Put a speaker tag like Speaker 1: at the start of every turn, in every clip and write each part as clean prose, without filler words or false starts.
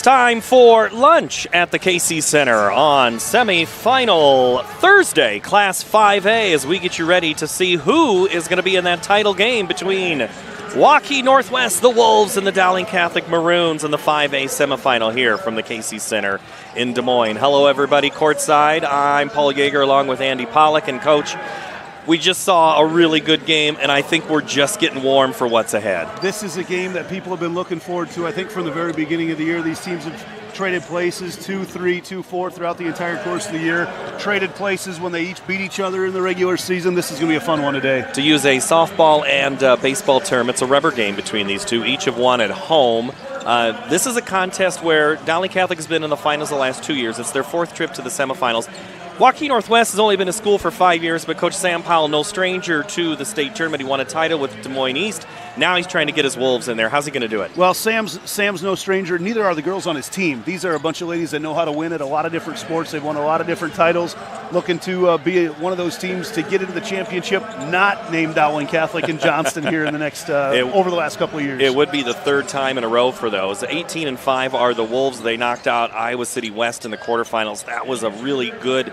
Speaker 1: Time for lunch at the KC Center on Semifinal Thursday, Class 5A, as we get you ready to see who is going to be in that title game between Waukee Northwest, the Wolves, and the Dowling Catholic Maroons in the 5A semifinal here from the KC Center in Des Moines. Hello, everybody, courtside. I'm Paul Yeager along with Andy Pollock. And, Coach, we just saw a really good game, and I think we're just getting warm for what's ahead.
Speaker 2: This is a game that people have been looking forward to. I think from the very beginning of the year, these teams have traded places 2-3, 2-4 throughout the entire course of the year. Traded places when they each beat each other in the regular season. This is going to be a fun one today.
Speaker 1: To use a softball and baseball term, it's a rubber game between these two. Each have won at home. This is a contest where Dowling Catholic has been in the finals the last 2 years. It's their fourth trip to the semifinals. Waukee Northwest has only been in school for 5 years, but Coach Sam Powell, no stranger to the state tournament. He won a title with Des Moines East. Now he's trying to get his Wolves in there. How's he going to do it?
Speaker 2: Well, Sam's no stranger. Neither are the girls on his team. These are a bunch of ladies that know how to win at a lot of different sports. They've won a lot of different titles. Looking to be one of those teams to get into the championship, not named Dowling Catholic in Johnston here in the next over the last couple of years.
Speaker 1: It would be the third time in a row for those. 18-5 are the Wolves. They knocked out Iowa City West in the quarterfinals. That was a really good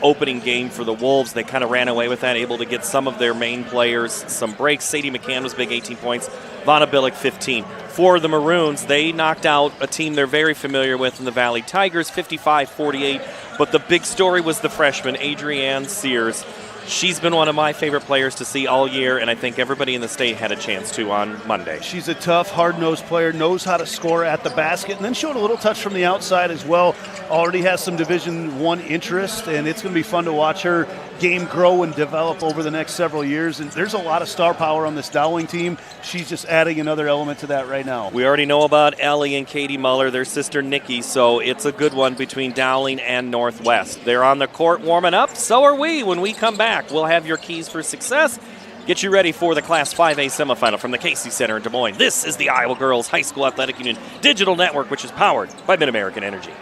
Speaker 1: opening game for the Wolves. They kind of ran away with that, able to get some of their main players some breaks. Sadie McCann was big, 18 points. Vanna Billick, 15. For the Maroons, they knocked out a team they're very familiar with in the Valley Tigers, 55-48. But the big story was the freshman, Adrienne Sears. She's been one of my favorite players to see all year, and I think everybody in the state had a chance to on Monday.
Speaker 2: She's a tough, hard-nosed player, knows how to score at the basket, and then showed a little touch from the outside as well. Already has some Division I interest, and it's going to be fun to watch her game grow and develop over the next several years. And there's a lot of star power on this Dowling team. She's just adding another element to that right now.
Speaker 1: We already know about Ellie and Katie Muller, their sister Nikki, so it's a good one between Dowling and Northwest. They're on the court warming up. So are we when we come back. We'll have your keys for success. Get you ready for the Class 5A semifinal from the KC Center in Des Moines. This is the Iowa Girls High School Athletic Union Digital Network, which is powered by Mid-American Energy.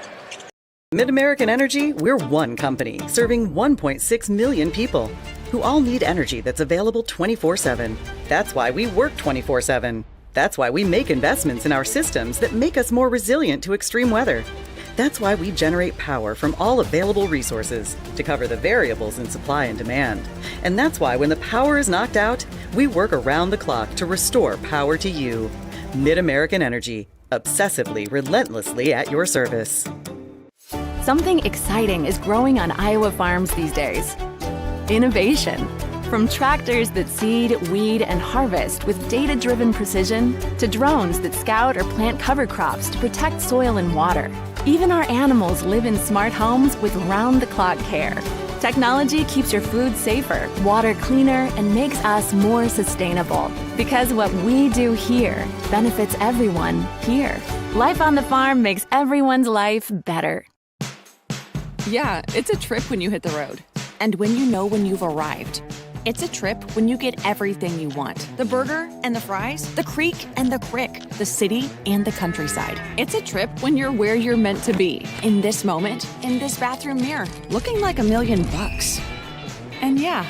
Speaker 3: Mid-American Energy, we're one company serving 1.6 million people who all need energy that's available 24/7. That's why we work 24/7. That's why we make investments in our systems that make us more resilient to extreme weather. That's why we generate power from all available resources to cover the variables in supply and demand. And that's why when the power is knocked out, we work around the clock to restore power to you. Mid-American Energy, obsessively, relentlessly at your service.
Speaker 4: Something exciting is growing on Iowa farms these days. Innovation. From tractors that seed, weed, and harvest with data-driven precision to drones that scout or plant cover crops to protect soil and water. Even our animals live in smart homes with round-the-clock care. Technology keeps your food safer, water cleaner, and makes us more sustainable. Because what we do here benefits everyone here. Life on the farm makes everyone's life better.
Speaker 5: Yeah, it's a trip when you hit the road. And when you know when you've arrived. It's a trip when you get everything you want. The burger and the fries, the creek and the crick, the city and the countryside. It's a trip when you're where you're meant to be. In this moment, in this bathroom mirror, looking like $1 million. And yeah,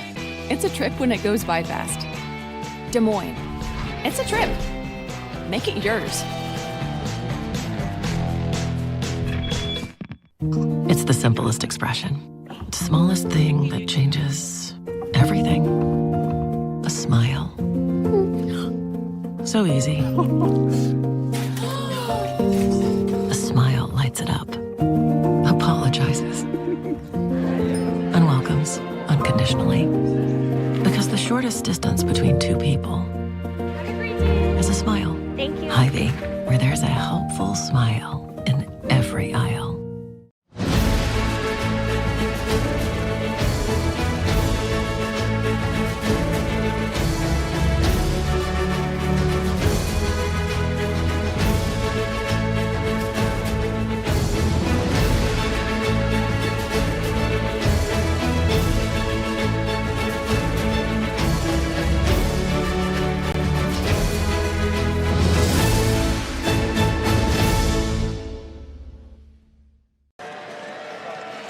Speaker 5: it's a trip when it goes by fast. Des Moines. It's a trip. Make it yours.
Speaker 6: It's the simplest expression. Smallest thing that changes everything. A smile. So easy. A smile lights it up. Apologizes. And welcomes unconditionally. Because the shortest distance between two people is a smile.
Speaker 7: Thank you.
Speaker 6: Hy-Vee, where there's a helpful smile in every aisle.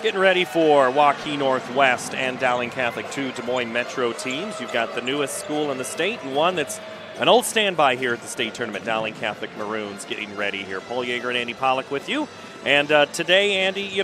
Speaker 1: Getting ready for Waukee Northwest and Dowling Catholic, two Des Moines Metro teams. You've got the newest school in the state and one that's An old standby here at the state tournament, Dowling Catholic Maroons getting ready here. Paul Yeager and Andy Pollock with you. And today, Andy,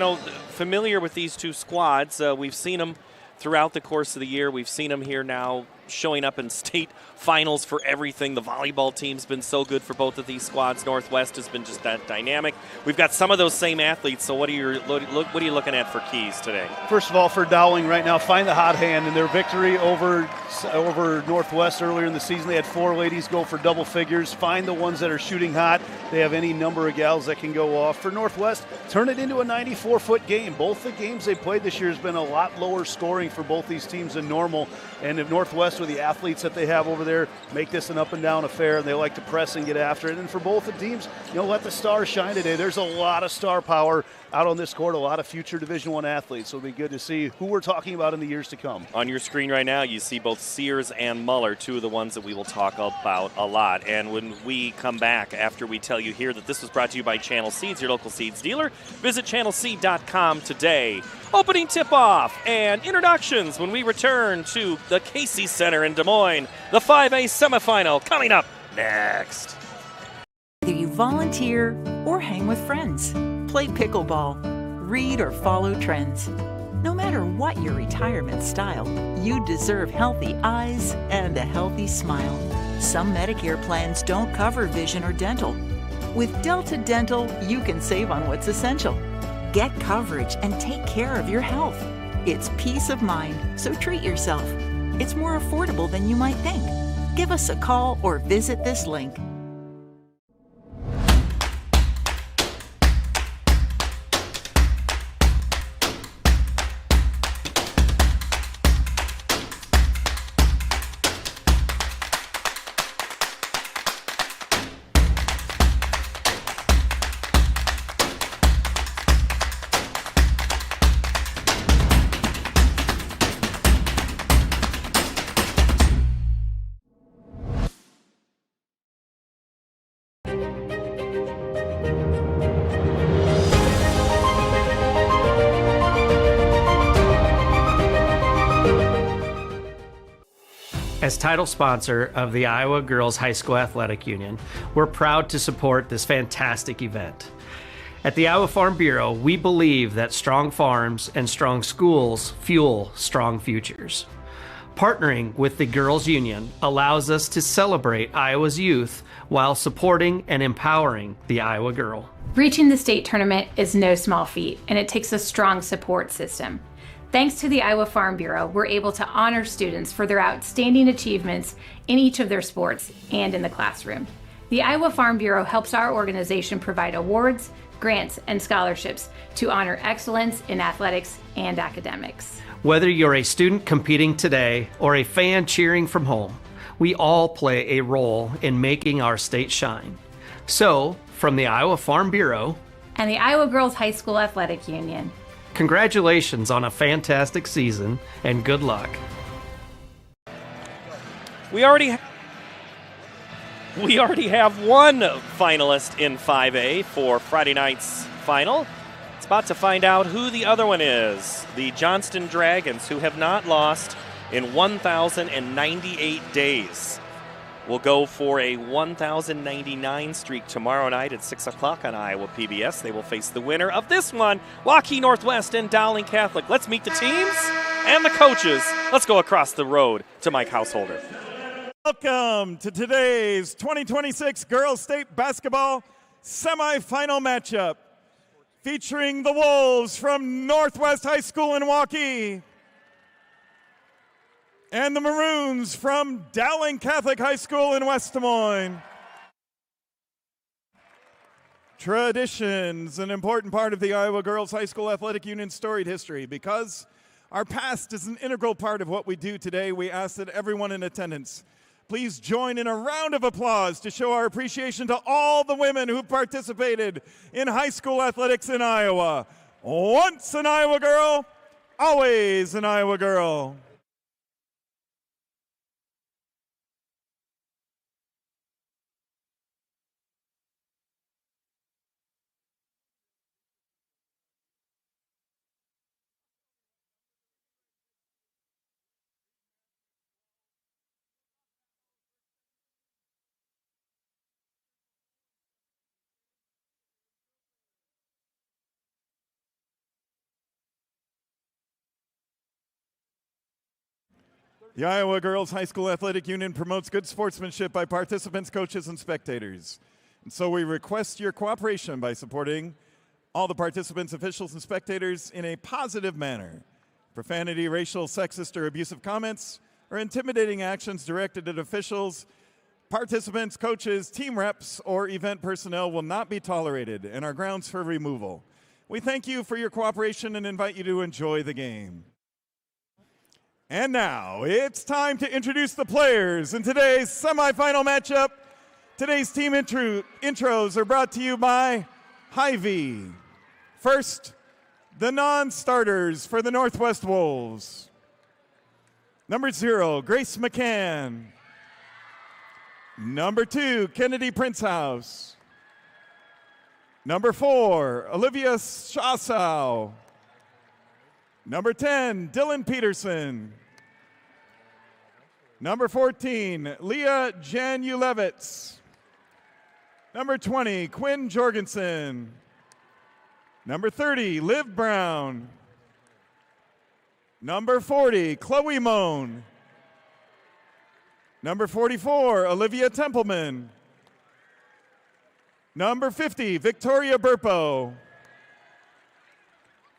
Speaker 1: familiar with these two squads. We've seen them throughout the course of the year. We've seen them here now showing up in state finals for everything. The volleyball team's been so good for both of these squads. Northwest has been just that dynamic. We've got some of those same athletes. So what are you looking at for keys today?
Speaker 2: First of all, for Dowling right now, find the hot hand. In their victory over Northwest earlier in the season, they had 4 ladies go for double figures. Find the ones that are shooting hot. They have any number of gals that can go off. For Northwest, turn it into a 94-foot game. Both the games they played this year has been a lot lower scoring for both these teams than normal. And if Northwest, with the athletes that they have over there, make this an up-and-down affair, and they like to press and get after it. And for both the teams, let the stars shine today. There's a lot of star power out on this court, a lot of future Division I athletes. So it'll be good to see who we're talking about in the years to come.
Speaker 1: On your screen right now, you see both Sears and Muller, two of the ones that we will talk about a lot. And when we come back, after we tell you here that this was brought to you by Channel Seeds, your local seeds dealer, visit channelseed.com today. Opening tip-off and introductions when we return to the Casey Center in Des Moines. The 5A semifinal coming up next.
Speaker 7: Whether you volunteer or hang with friends, play pickleball, read or follow trends. No matter what your retirement style, you deserve healthy eyes and a healthy smile. Some Medicare plans don't cover vision or dental. With Delta Dental, you can save on what's essential. Get coverage and take care of your health. It's peace of mind, so treat yourself. It's more affordable than you might think. Give us a call or visit this link.
Speaker 8: As title sponsor of the Iowa Girls High School Athletic Union, we're proud to support this fantastic event. At the Iowa Farm Bureau, we believe that strong farms and strong schools fuel strong futures. Partnering with the Girls Union allows us to celebrate Iowa's youth while supporting and empowering the Iowa girl.
Speaker 9: Reaching the state tournament is no small feat, and it takes a strong support system. Thanks to the Iowa Farm Bureau, we're able to honor students for their outstanding achievements in each of their sports and in the classroom. The Iowa Farm Bureau helps our organization provide awards, grants, and scholarships to honor excellence in athletics and academics.
Speaker 8: Whether you're a student competing today or a fan cheering from home, we all play a role in making our state shine. So, from the Iowa Farm Bureau
Speaker 9: and the Iowa Girls High School Athletic Union,
Speaker 8: congratulations on a fantastic season and good luck.
Speaker 1: We already have one finalist in 5A for Friday night's final. It's about to find out who the other one is. The Johnston Dragons, who have not lost in 1,098 days, will go for a 1,099 streak tomorrow night at 6 o'clock on Iowa PBS. They will face the winner of this one, Waukee Northwest and Dowling Catholic. Let's meet the teams and the coaches. Let's go across the road to Mike Householder.
Speaker 10: Welcome to today's 2026 Girls State Basketball Semifinal matchup, featuring the Wolves from Northwest High School in Waukee and the Maroons from Dowling Catholic High School in West Des Moines. Tradition's an important part of the Iowa Girls High School Athletic Union's storied history. Because our past is an integral part of what we do today, we ask that everyone in attendance please join in a round of applause to show our appreciation to all the women who participated in high school athletics in Iowa. Once an Iowa girl, always an Iowa girl. The Iowa Girls High School Athletic Union promotes good sportsmanship by participants, coaches, and spectators. And so we request your cooperation by supporting all the participants, officials, and spectators in a positive manner. Profanity, racial, sexist, or abusive comments, or intimidating actions directed at officials, participants, coaches, team reps, or event personnel will not be tolerated and are grounds for removal. We thank you for your cooperation and invite you to enjoy the game. And now it's time to introduce the players in today's semifinal matchup. Today's team intros are brought to you by Hy-Vee. First, the non-starters for the Northwest Wolves. Number 0, Grace McCann. Number 2, Kennedy Princehouse. Number 4, Olivia IGHSAU. Number 10, Dylan Peterson. Number 14, Leah Janulevitz. Number 20, Quinn Jorgensen. Number 30, Liv Brown. Number 40, Chloe Moan. Number 44, Olivia Templeman. Number 50, Victoria Burpo.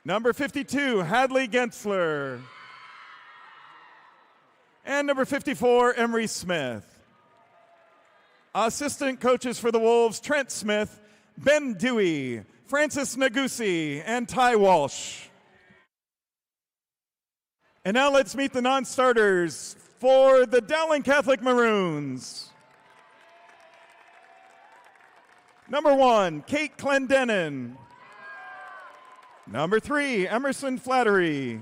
Speaker 10: Number 52, Hadley Gensler. And number 54, Emery Smith. Assistant coaches for the Wolves, Trent Smith, Ben Dewey, Francis Nagusi, and Ty Walsh. And now let's meet the non-starters for the Dowling Catholic Maroons. Number 1, Kate Clendenin. Number 3, Emerson Flattery.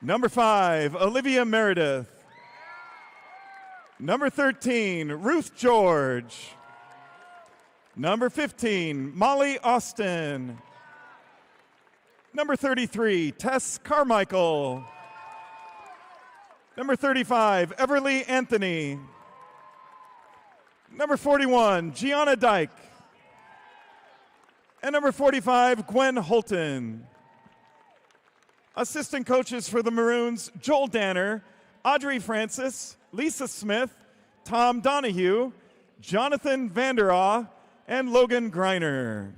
Speaker 10: Number 5, Olivia Meredith. Number 13, Ruth George. Number 15, Molly Austin. Number 33, Tess Carmichael. Number 35, Everly Anthony. Number 41, Gianna Dyke. And number 45, Gwen Holton. Assistant coaches for the Maroons, Joel Danner, Audrey Francis, Lisa Smith, Tom Donahue, Jonathan Vanderaw, and Logan Greiner.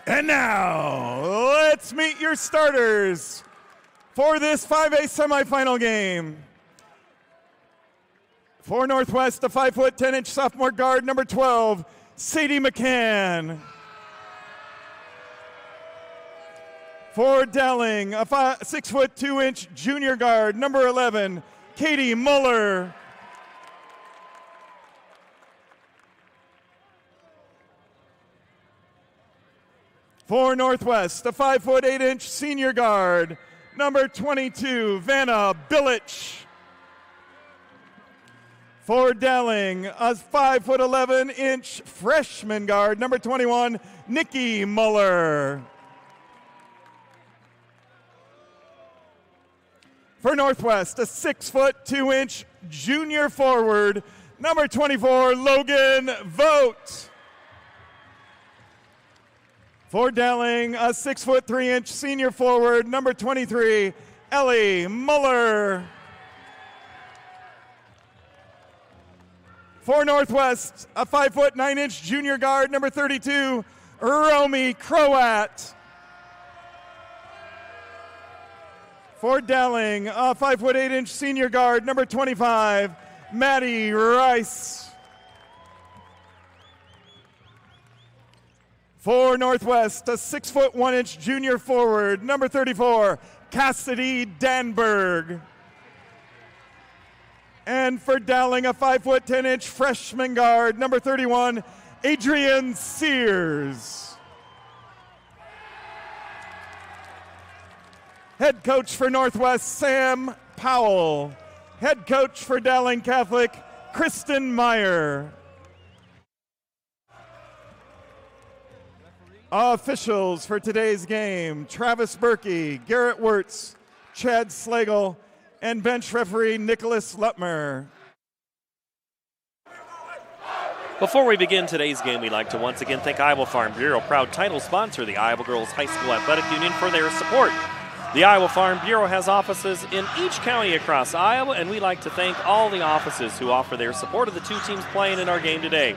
Speaker 10: And now, let's meet your starters for this 5A semifinal game. For Northwest, the 5', 10" sophomore guard, number 12, Sadie McCann. For Dowling, a 6', 2" junior guard, number 11, Katie Muller. For Northwest, the 5', 8" senior guard, number 22, Vanna Billich. For Dowling, a 5', 11" freshman guard, number 21, Nikki Muller. For Northwest, a 6', 2" junior forward, number 24, Logan Vogt. For Dowling, a 6', 3" senior forward, number 23, Ellie Muller. For Northwest, a 5', 9" junior guard, number 32, Romy Croat. For Dowling, a 5', 8" senior guard, number 25, Maddie Rice. For Northwest, a 6', 1" junior forward, number 34, Cassidy Danberg. And for Dowling, a 5', 10" freshman guard, number 31, Adrian Sears. Head coach for Northwest, Sam Powell. Head coach for Dowling Catholic, Kristen Meyer. Officials for today's game, Travis Berkey, Garrett Wirtz, Chad Slagle, and bench referee Nicholas Lutmer.
Speaker 1: Before we begin today's game, we'd like to once again thank Iowa Farm Bureau, proud title sponsor of the Iowa Girls High School Athletic Union, for their support. The Iowa Farm Bureau has offices in each county across Iowa, and we'd like to thank all the offices who offer their support of the two teams playing in our game today.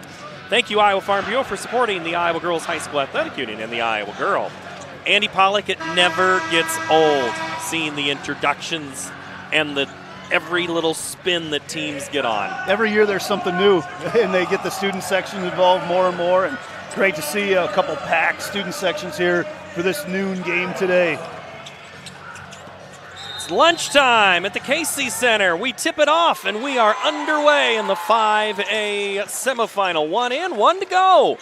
Speaker 1: Thank you, Iowa Farm Bureau, for supporting the Iowa Girls High School Athletic Union and the Iowa Girl. Andy Pollock, it never gets old seeing the introductions and every little spin that teams get on.
Speaker 2: Every year there's something new, and they get the student section involved more and more, and great to see a couple packed student sections here for this noon game today.
Speaker 1: It's lunchtime at the Casey Center. We tip it off, and we are underway in the 5A semifinal. 1 in, 1 to go.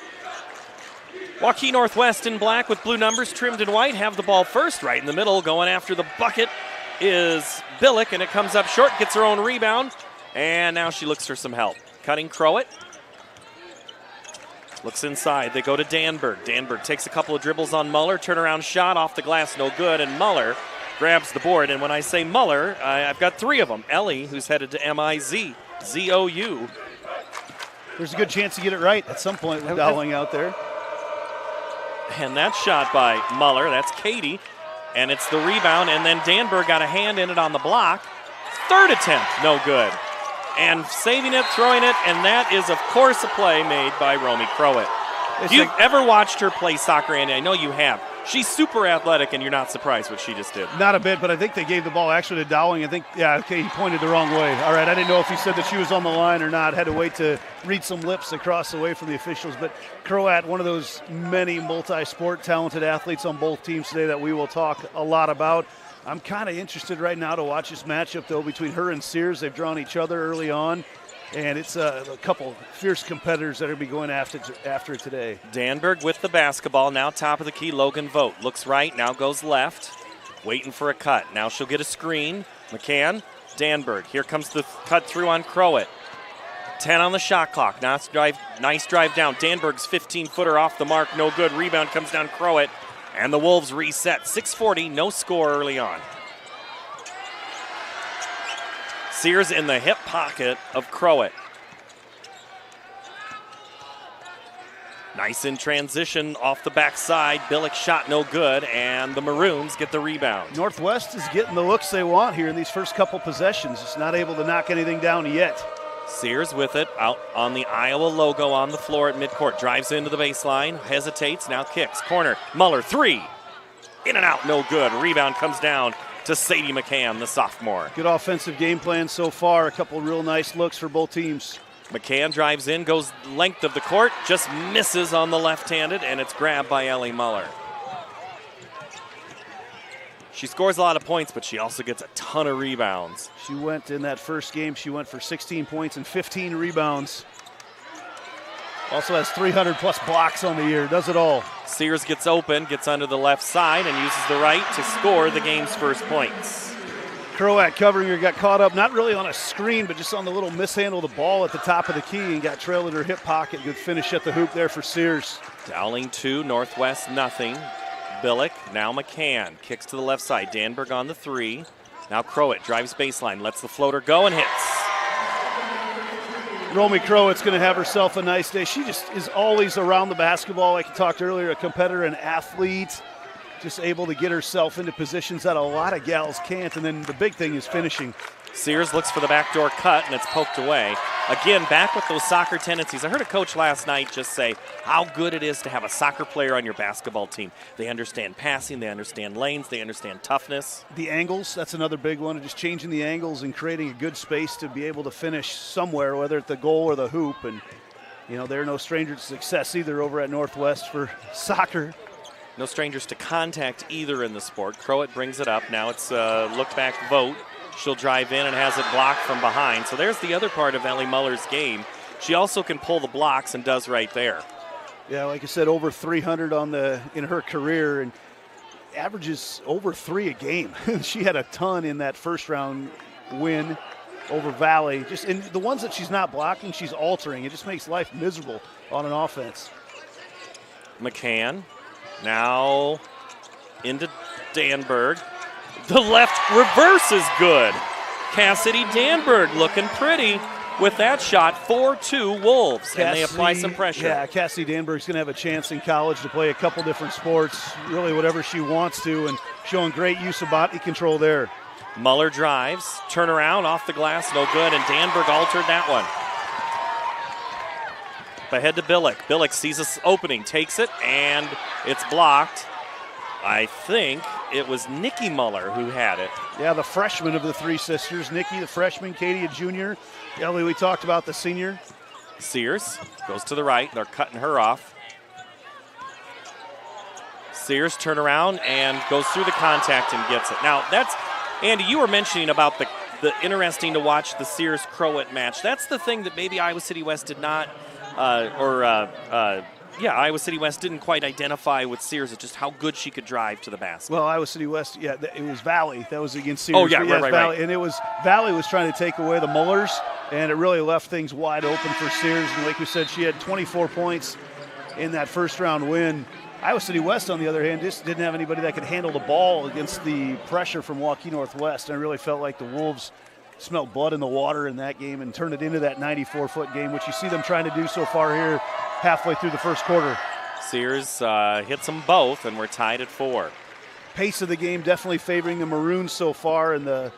Speaker 1: Waukee Northwest in black with blue numbers trimmed in white have the ball first, right in the middle. Going after the bucket is Billick, and it comes up short, gets her own rebound, and now she looks for some help. Cutting Crowett. Looks inside. They go to Danberg. Danberg takes a couple of dribbles on Muller. Turnaround shot off the glass, no good, and Muller grabs the board. And when I say Muller, I've got 3 of them. Ellie, who's headed to MIZ-ZOU.
Speaker 2: There's a good chance to get it right at some point with Dowling out there.
Speaker 1: And that shot by Muller, that's Katie. And it's the rebound, and then Danberg got a hand in it on the block. Third attempt, no good. And saving it, throwing it, and that is, of course, a play made by Romy Crowett. You've ever watched her play soccer, Andy? I know you have. She's super athletic, and you're not surprised what she just did.
Speaker 2: Not a bit, but I think they gave the ball actually to Dowling. I think, he pointed the wrong way. All right, I didn't know if he said that she was on the line or not. Had to wait to read some lips across the way from the officials. But Crowett, one of those many multi-sport talented athletes on both teams today that we will talk a lot about. I'm kind of interested right now to watch this matchup, though, between her and Sears. They've drawn each other early on. And it's a couple fierce competitors that are going to be going after it today.
Speaker 1: Danberg with the basketball. Now top of the key, Logan Vogt. Looks right, now goes left. Waiting for a cut. Now she'll get a screen. McCann, Danberg. Here comes the cut through on Crowett. 10 on the shot clock. Nice drive down. Danberg's 15-footer off the mark. No good. Rebound comes down Crowett. And the Wolves reset. 6:40, no score early on. Sears in the hip pocket of Crowett. Nice in transition off the backside. Billick shot no good, and the Maroons get the rebound.
Speaker 2: Northwest is getting the looks they want here in these first couple possessions. It's not able to knock anything down yet.
Speaker 1: Sears with it, out on the Iowa logo on the floor at midcourt. Drives into the baseline, hesitates, now kicks. Corner, Muller, 3. In and out, no good. Rebound comes down to Sadie McCann, the sophomore.
Speaker 2: Good offensive game plan so far. A couple real nice looks for both teams.
Speaker 1: McCann drives in, goes length of the court, just misses on the left-handed, and it's grabbed by Ellie Muller. She scores a lot of points, but she also gets a ton of rebounds.
Speaker 2: She went in that first game, she went for 16 points and 15 rebounds. Also has 300-plus blocks on the year, does it all.
Speaker 1: Sears gets open, gets under the left side, and uses the right to score the game's first points.
Speaker 2: Crowett covering her, got caught up, not really on a screen, but just on the little mishandle of the ball at the top of the key and got trailed in her hip pocket. Good finish at the hoop there for Sears.
Speaker 1: Dowling 2, Northwest nothing. Billick, now McCann. Kicks to the left side. Danberg on the 3. Now Crowett drives baseline, lets the floater go and hits.
Speaker 2: Romy Crowett's going to have herself a nice day. She just is always around the basketball, like you talked earlier, a competitor, an athlete, just able to get herself into positions that a lot of gals can't. And then the big thing is finishing.
Speaker 1: Sears looks for the backdoor cut, and it's poked away. Again, back with those soccer tendencies. I heard a coach last night just say how good it is to have a soccer player on your basketball team. They understand passing, they understand lanes, they understand toughness.
Speaker 2: The angles, that's another big one, just changing the angles and creating a good space to be able to finish somewhere, whether at the goal or the hoop. And, they're no stranger to success either over at Northwest for soccer.
Speaker 1: No strangers to contact either in the sport. Crowett brings it up. Now it's look back vote. She'll drive in and has it blocked from behind. So there's the other part of Ellie Muller's game. She also can pull the blocks and does right there.
Speaker 2: Yeah, like I said, over 300 in her career and averages over 3 a game. She had a ton in that first round win over Valley. Just in the ones that she's not blocking, she's altering. It just makes life miserable on an offense.
Speaker 1: McCann now into Danberg. The left reverse is good. Cassidy Danberg looking pretty. with that shot, 4-2 Wolves, and they apply some pressure.
Speaker 2: Yeah, Cassie Danberg's going to have a chance in college to play a couple different sports, really whatever she wants to, and showing great use of body control there.
Speaker 1: Muller drives, turnaround, off the glass, no good, and Danberg altered that one. Ahead to Billick. Billick sees this opening, takes it, and it's blocked. I think it was Nikki Muller who had it.
Speaker 2: Yeah, the freshman of the three sisters. Nikki, the freshman, Katie, a junior. Ellie, we talked about the senior.
Speaker 1: Sears goes to the right. They're cutting her off. Sears turn around and goes through the contact and gets it. Now, that's, Andy, you were mentioning about the interesting to watch the Sears-Crowett match. That's the thing that maybe Iowa City West did not Iowa City West didn't quite identify with Sears, it's just how good she could drive to the basket.
Speaker 2: Well, Iowa City West, it was Valley. That was against Sears.
Speaker 1: Oh, yeah, right.
Speaker 2: Valley. And it was Valley was trying to take away the Mullers, and it really left things wide open for Sears. And like we said, she had 24 points in that first-round win. Iowa City West, on the other hand, just didn't have anybody that could handle the ball against the pressure from Waukee Northwest. And I really felt like the Wolves smelled blood in the water in that game and turned it into that 94-foot game, which you see them trying to do so far here halfway through the first quarter.
Speaker 1: Sears hits them both, and we're tied at 4.
Speaker 2: Pace of the game definitely favoring the Maroons so far in the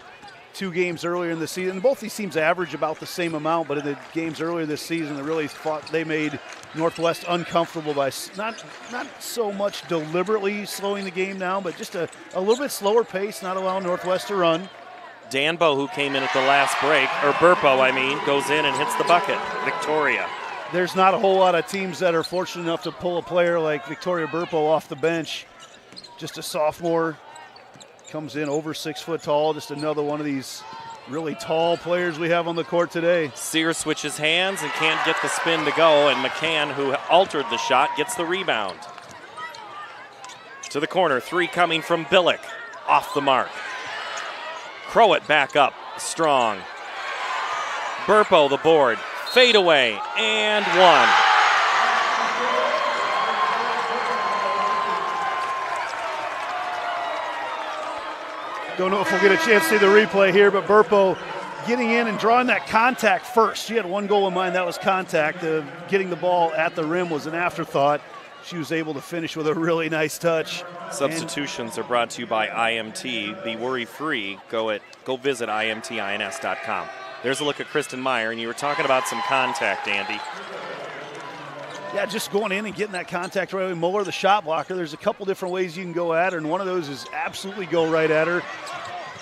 Speaker 2: 2 games earlier in the season. Both these teams average about the same amount, but in the games earlier this season, they made Northwest uncomfortable by not so much deliberately slowing the game down, but just a little bit slower pace, not allowing Northwest to run.
Speaker 1: Danbo, who came in at the last break, or Burpo, goes in and hits the bucket. Victoria.
Speaker 2: There's not a whole lot of teams that are fortunate enough to pull a player like Victoria Burpo off the bench. Just a sophomore, comes in over 6 foot tall, just another one of these really tall players we have on the court today.
Speaker 1: Sears switches hands and can't get the spin to go, and McCann, who altered the shot, gets the rebound. To the corner, 3 coming from Billick, off the mark. Crowett back up, strong. Burpo the board, fade away, and 1.
Speaker 2: Don't know if we'll get a chance to see the replay here, but Burpo getting in and drawing that contact first. She had one goal in mind, that was contact. Getting the ball at the rim was an afterthought. She was able to finish with a really nice touch.
Speaker 1: Substitutions are brought to you by IMT. Be worry-free. Go visit imtins.com. There's a look at Kristen Meyer, and you were talking about some contact, Andy.
Speaker 2: Yeah, just going in and getting that contact right away. Muller, the shot blocker, there's a couple different ways you can go at her, and one of those is absolutely go right at her.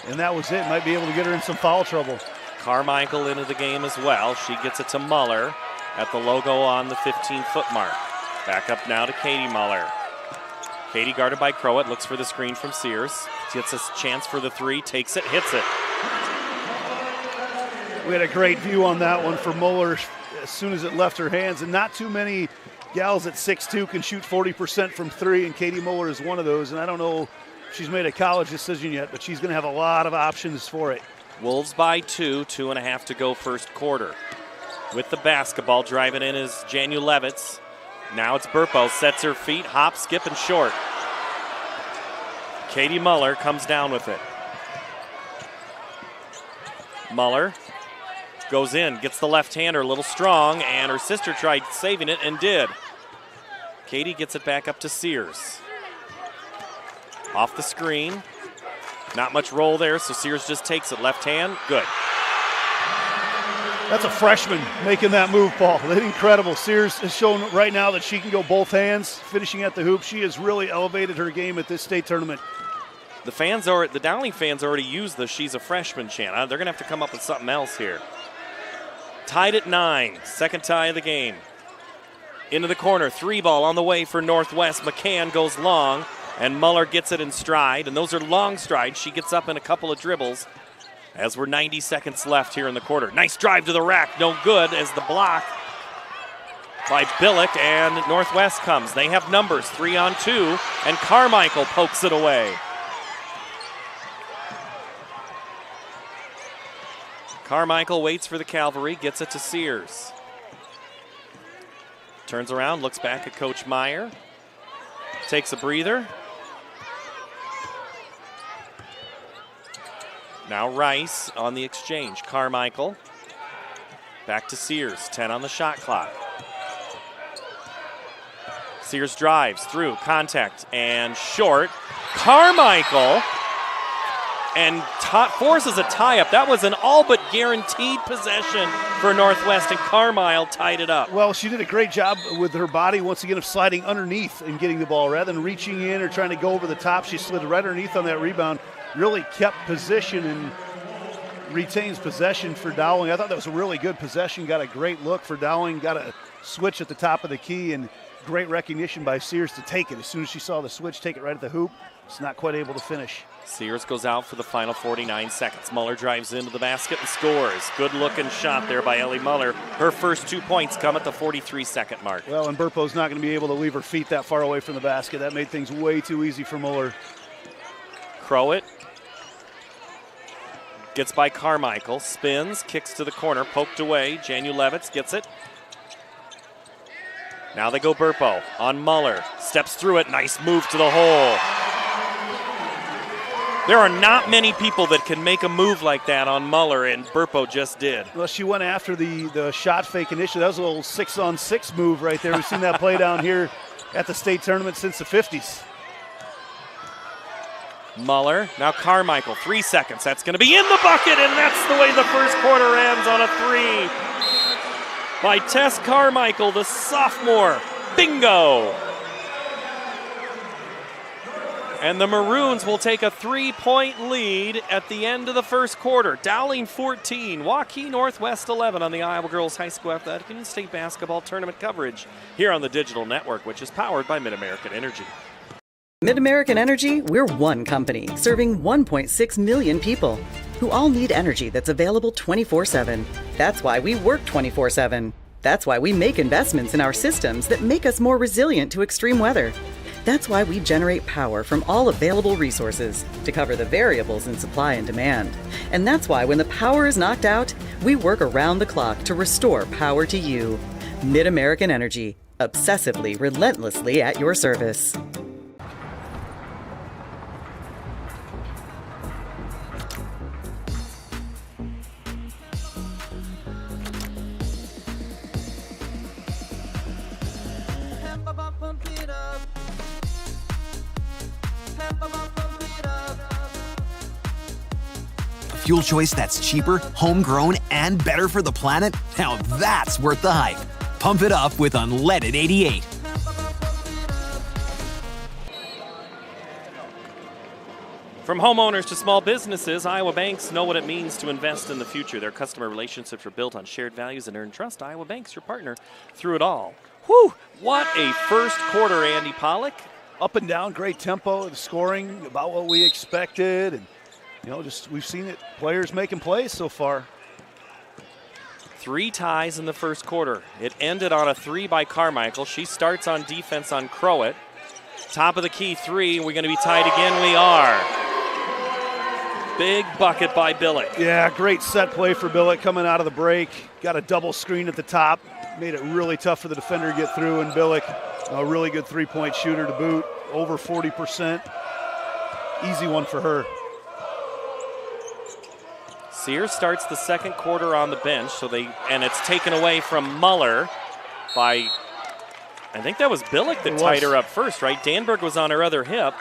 Speaker 2: And that was it. Might be able to get her in some foul trouble.
Speaker 1: Carmichael into the game as well. She gets it to Muller at the logo on the 15-foot mark. Back up now to Katie Muller. Katie guarded by Crowett, looks for the screen from Sears. Gets a chance for the 3, takes it, hits it.
Speaker 2: We had a great view on that one for Muller as soon as it left her hands, and not too many gals at 6'2" can shoot 40% from 3, and Katie Muller is one of those, and I don't know if she's made a college decision yet, but she's going to have a lot of options for it.
Speaker 1: Wolves by 2, 2.5 to go first quarter. With the basketball, driving in is Janu Levitz. Now it's Burpo, sets her feet, hop, skip, and short. Katie Muller comes down with it. Muller goes in, gets the left-hander a little strong, and her sister tried saving it and did. Katie gets it back up to Sears. Off the screen. Not much roll there, so Sears just takes it. Left hand, good.
Speaker 2: That's a freshman making that move, Paul. Incredible. Sears has shown right now that she can go both hands, finishing at the hoop. She has really elevated her game at this state tournament.
Speaker 1: The Dowling fans already used the "she's a freshman" chant. They're going to have to come up with something else here. Tied at 9, second tie of the game. Into the corner, 3-ball on the way for Northwest. McCann goes long, and Muller gets it in stride, and those are long strides. She gets up in a couple of dribbles as we're 90 seconds left here in the quarter. Nice drive to the rack, no good as the block by Billick, and Northwest comes. They have numbers, 3-on-2, and Carmichael pokes it away. Carmichael waits for the cavalry, gets it to Sears. Turns around, looks back at Coach Meyer. Takes a breather. Now Rice on the exchange. Carmichael Back to Sears, 10 on the shot clock. Sears drives through, contact, and short. Carmichael, and forces a tie-up. That was an all but guaranteed possession for Northwest, and Carmile tied it up.
Speaker 2: Well, she did a great job with her body, once again, of sliding underneath and getting the ball. Rather than reaching in or trying to go over the top, she slid right underneath on that rebound, really kept position and retains possession for Dowling. I thought that was a really good possession, got a great look for Dowling, got a switch at the top of the key, and great recognition by Sears to take it. As soon as she saw the switch, take it right at the hoop. It's not quite able to finish.
Speaker 1: Sears goes out for the final 49 seconds. Muller drives into the basket and scores. Good looking shot there by Ellie Muller. Her first 2 points come at the 43-second mark.
Speaker 2: Well, and Burpo's not going to be able to leave her feet that far away from the basket. That made things way too easy for Muller.
Speaker 1: Crowett gets by Carmichael, spins, kicks to the corner, poked away. Janu Levitz gets it. Now they go Burpo on Muller. Steps through it. Nice move to the hole. There are not many people that can make a move like that on Muller, and Burpo just did.
Speaker 2: Well, she went after the shot fake initially. That was a little 6-on-6 move right there. We've seen that play down here at the state tournament since the 50s.
Speaker 1: Muller, now Carmichael, 3 seconds. That's going to be in the bucket, and that's the way the first quarter ends, on a three by Tess Carmichael, the sophomore. Bingo! And the Maroons will take a 3-point lead at the end of the first quarter. Dowling 14, Waukee Northwest 11 on the Iowa Girls High School Athletic and State Basketball Tournament coverage here on the Digital Network, which is powered by Mid-American Energy.
Speaker 3: Mid-American Energy, we're one company serving 1.6 million people who all need energy that's available 24/7. That's why we work 24/7. That's why we make investments in our systems that make us more resilient to extreme weather. That's why we generate power from all available resources to cover the variables in supply and demand. And that's why when the power is knocked out, we work around the clock to restore power to you. Mid-American Energy, obsessively, relentlessly at your service.
Speaker 11: Fuel choice that's cheaper, homegrown, and better for the planet? Now that's worth the hype. Pump it up with Unleaded 88.
Speaker 1: From homeowners to small businesses, Iowa banks know what it means to invest in the future. Their customer relationships are built on shared values and earned trust. Iowa Bank's your partner through it all. Whew, what a first quarter, Andy Pollock.
Speaker 2: Up and down, great tempo, the scoring, about what we expected, and just we've seen it, players making plays so far.
Speaker 1: 3 ties in the first quarter. It ended on a 3 by Carmichael. She starts on defense on Crowett. Top of the key 3. We're going to be tied again. We are. Big bucket by Billick.
Speaker 2: Yeah, great set play for Billick coming out of the break. Got a double screen at the top. Made it really tough for the defender to get through, and Billick, a really good three-point shooter to boot. Over 40%. Easy one for her.
Speaker 1: Sears starts the second quarter on the bench, and it's taken away from Muller by, I think that was Billick that tied her up first, right? Danberg was on her other hip.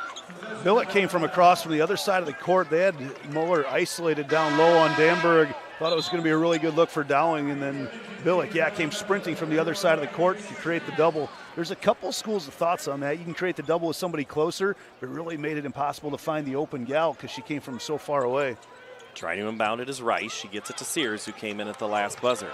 Speaker 2: Billick came from across from the other side of the court. They had Muller isolated down low on Danberg. Thought it was going to be a really good look for Dowling, and then Billick, came sprinting from the other side of the court to create the double. There's a couple schools of thoughts on that. You can create the double with somebody closer, but it really made it impossible to find the open gal because she came from so far away.
Speaker 1: Trying to inbound it is Rice. She gets it to Sears, who came in at the last buzzer.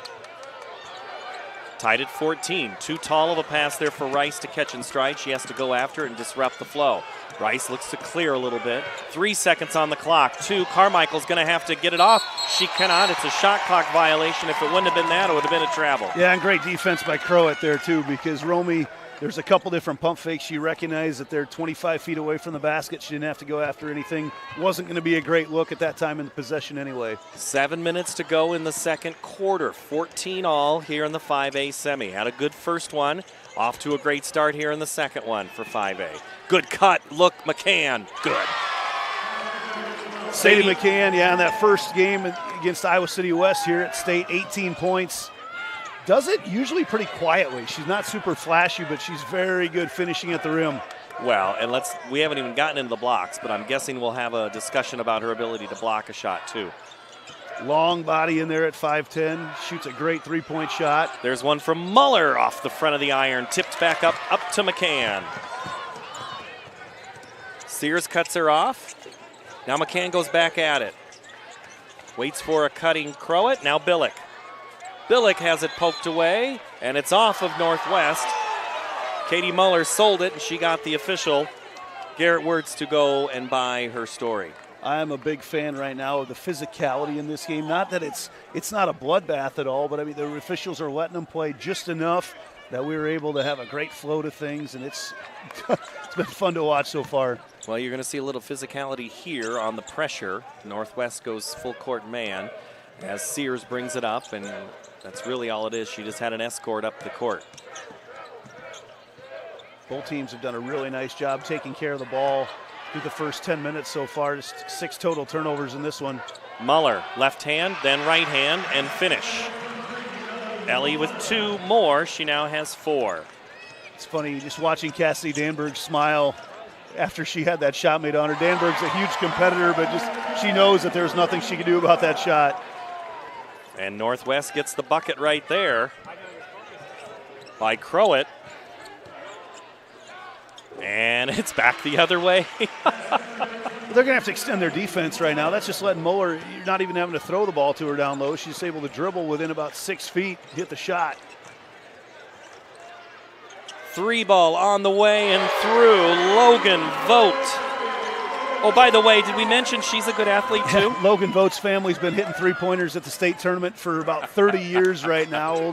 Speaker 1: Tied at 14. Too tall of a pass there for Rice to catch in stride. She has to go after it and disrupt the flow. Rice looks to clear a little bit. 3 seconds on the clock. 2. Carmichael's going to have to get it off. She cannot. It's a shot clock violation. If it wouldn't have been that, it would have been a travel.
Speaker 2: Yeah, and great defense by Crowett there, too, because Romy, there's a couple different pump fakes. She recognized that they're 25 feet away from the basket. She didn't have to go after anything. Wasn't going to be a great look at that time in the possession anyway.
Speaker 1: 7 minutes to go in the second quarter. 14 all here in the 5A semi. Had a good first one. Off to a great start here in the second one for 5A. Good cut. Look, McCann. Good.
Speaker 2: Sadie McCann, in that first game against Iowa City West here at state, 18 points, Does it usually pretty quietly. She's not super flashy, but she's very good finishing at the rim.
Speaker 1: Well, and we haven't even gotten into the blocks, but I'm guessing we'll have a discussion about her ability to block a shot too.
Speaker 2: Long body in there at 5'10", shoots a great three-point shot.
Speaker 1: There's one from Muller off the front of the iron, tipped back up to McCann. Sears cuts her off. Now McCann goes back at it. Waits for a cutting Crowett, now Billick. Billick has it poked away, and it's off of Northwest. Katie Muller sold it, and she got the official, Garrett Wirtz, to go and buy her story.
Speaker 2: I am a big fan right now of the physicality in this game. Not that it's not a bloodbath at all, but I mean the officials are letting them play just enough that we were able to have a great flow to things, and it's been fun to watch so far.
Speaker 1: Well, you're going to see a little physicality here on the pressure. Northwest goes full court man as Sears brings it up, and that's really all it is. She just had an escort up the court.
Speaker 2: Both teams have done a really nice job taking care of the ball through the first 10 minutes so far. Just 6 total turnovers in this one.
Speaker 1: Muller, left hand, then right hand, and finish. Ellie with 2 more. She now has 4.
Speaker 2: It's funny just watching Cassidy Danberg smile after she had that shot made on her. Danberg's a huge competitor, but just she knows that there's nothing she can do about that shot.
Speaker 1: And Northwest gets the bucket right there by Crowett. And it's back the other way.
Speaker 2: They're going to have to extend their defense right now. That's just letting Muller, you're not even having to throw the ball to her down low. She's able to dribble within about 6 feet, hit the shot.
Speaker 1: 3 ball on the way and through. Logan Vogt. Oh, by the way, did we mention she's a good athlete too?
Speaker 2: Logan Vogt's family's been hitting three-pointers at the state tournament for about 30 years right now.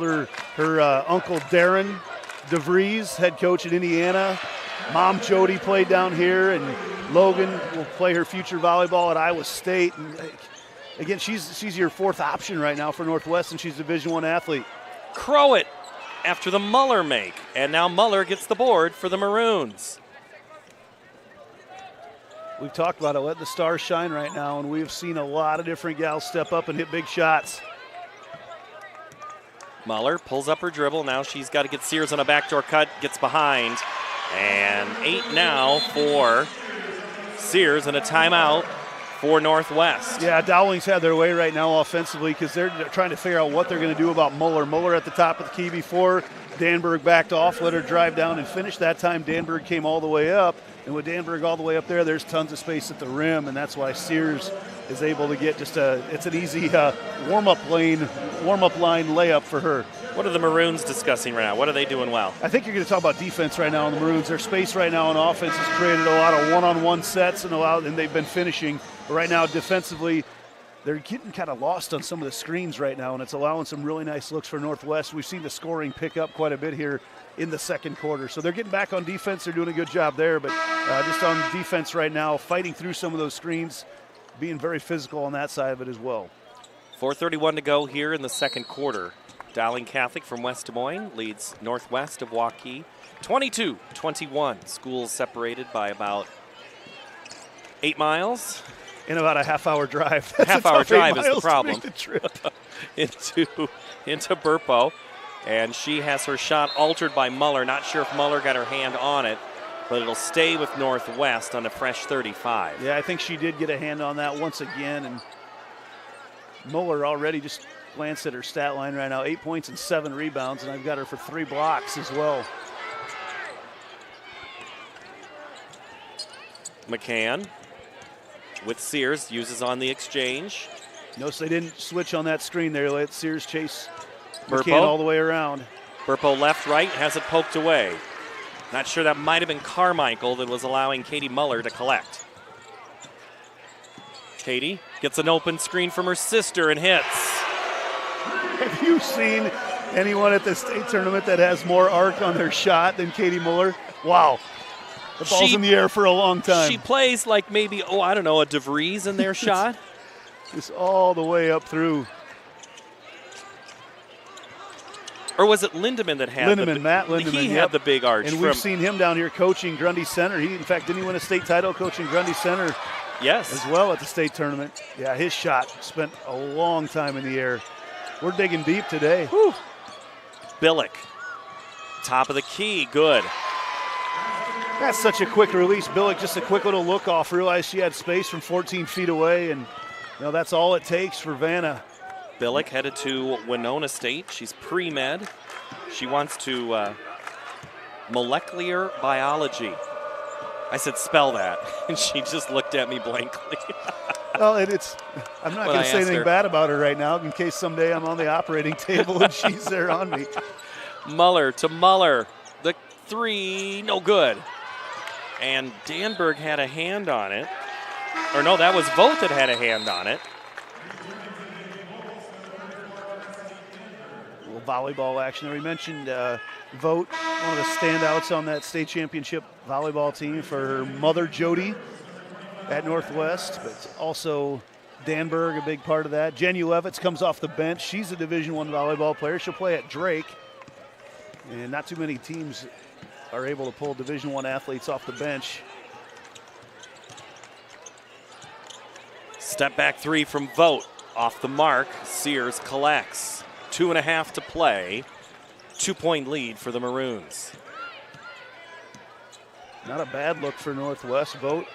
Speaker 2: Her uncle Darren DeVries, head coach at Indiana. Mom Jody played down here, and Logan will play her future volleyball at Iowa State. And again, she's your 4th option right now for Northwest, and she's a Division I athlete.
Speaker 1: Crowett after the Muller make, and now Muller gets the board for the Maroons.
Speaker 2: We've talked about it, let the stars shine right now, and we've seen a lot of different gals step up and hit big shots.
Speaker 1: Muller pulls up her dribble. Now she's got to get Sears on a backdoor cut, gets behind. And 8 now for Sears and a timeout for Northwest.
Speaker 2: Yeah, Dowling's had their way right now offensively because they're trying to figure out what they're going to do about Muller. Muller at the top of the key before. Danberg backed off, let her drive down and finish. That time Danberg came all the way up. And with Danberg all the way up there's tons of space at the rim, and that's why Sears is able to get it's an easy warm-up line layup for her.
Speaker 1: What are the Maroons discussing right now? What are they doing well?
Speaker 2: I think you're going to talk about defense right now on the Maroons. Their space right now on offense has created a lot of one-on-one sets and they've been finishing. But right now defensively, they're getting kind of lost on some of the screens right now, and it's allowing some really nice looks for Northwest. We've seen the scoring pick up quite a bit here in the second quarter. So they're getting back on defense. They're doing a good job there, but just on defense right now, fighting through some of those screens, being very physical on that side of it as well.
Speaker 1: 4:31 to go here in the second quarter. Dowling Catholic from West Des Moines leads Northwest of Waukee 22-21. Schools separated by about 8 miles.
Speaker 2: In about a half-hour drive.
Speaker 1: Half-hour drive is the
Speaker 2: problem.
Speaker 1: into Burpo. And she has her shot altered by Muller. Not sure if Muller got her hand on it, but it'll stay with Northwest on a fresh 35.
Speaker 2: Yeah, I think she did get a hand on that once again. And Muller already just glanced at her stat line right now, 8 points and 7 rebounds, and I've got her for 3 blocks as well.
Speaker 1: McCann with Sears, uses on the exchange.
Speaker 2: Notice they didn't switch on that screen there. Let Sears chase
Speaker 1: Burpo
Speaker 2: McCann all the way around.
Speaker 1: Burpo left, right, has it poked away. Not sure, that might have been Carmichael that was allowing Katie Muller to collect. Katie gets an open screen from her sister and hits.
Speaker 2: Have you seen anyone at the state tournament that has more arc on their shot than Katie Muller? Wow. The ball's in the air for a long time.
Speaker 1: She plays like maybe, a DeVries in their shot.
Speaker 2: Just all the way up through.
Speaker 1: Or was it Lindemann that had
Speaker 2: Matt Lindemann.
Speaker 1: He had the big arch.
Speaker 2: And we've seen him down here coaching Grundy Center. He, in fact, didn't he win a state title coaching Grundy Center?
Speaker 1: Yes.
Speaker 2: As well at the state tournament. Yeah, his shot spent a long time in the air. We're digging deep today.
Speaker 1: Whew. Billick. Top of the key, good.
Speaker 2: That's such a quick release. Billick, just a quick little look off. Realized she had space from 14 feet away, and that's all it takes for Vanna.
Speaker 1: Billick headed to Winona State. She's pre-med. She wants to molecular biology. I said, spell that, and she just looked at me blankly.
Speaker 2: Well, I'm not going to say anything bad about her right now in case someday I'm on the operating table and she's there on me.
Speaker 1: Muller to Muller. The three, no good. And Danberg had a hand on it. Or no, that was Vogt that had a hand on it.
Speaker 2: A little volleyball action there. We mentioned Vogt, one of the standouts on that state championship volleyball team for her mother, Jody, at Northwest, but also Danberg, a big part of that. Jenny Levitz comes off the bench. She's a Division I volleyball player. She'll play at Drake. And not too many teams are able to pull Division I athletes off the bench.
Speaker 1: Step back three from Vogt. Off the mark, Sears collects. 2.5 to play. 2-point lead for the Maroons.
Speaker 2: Not a bad look for Northwest. Vogt,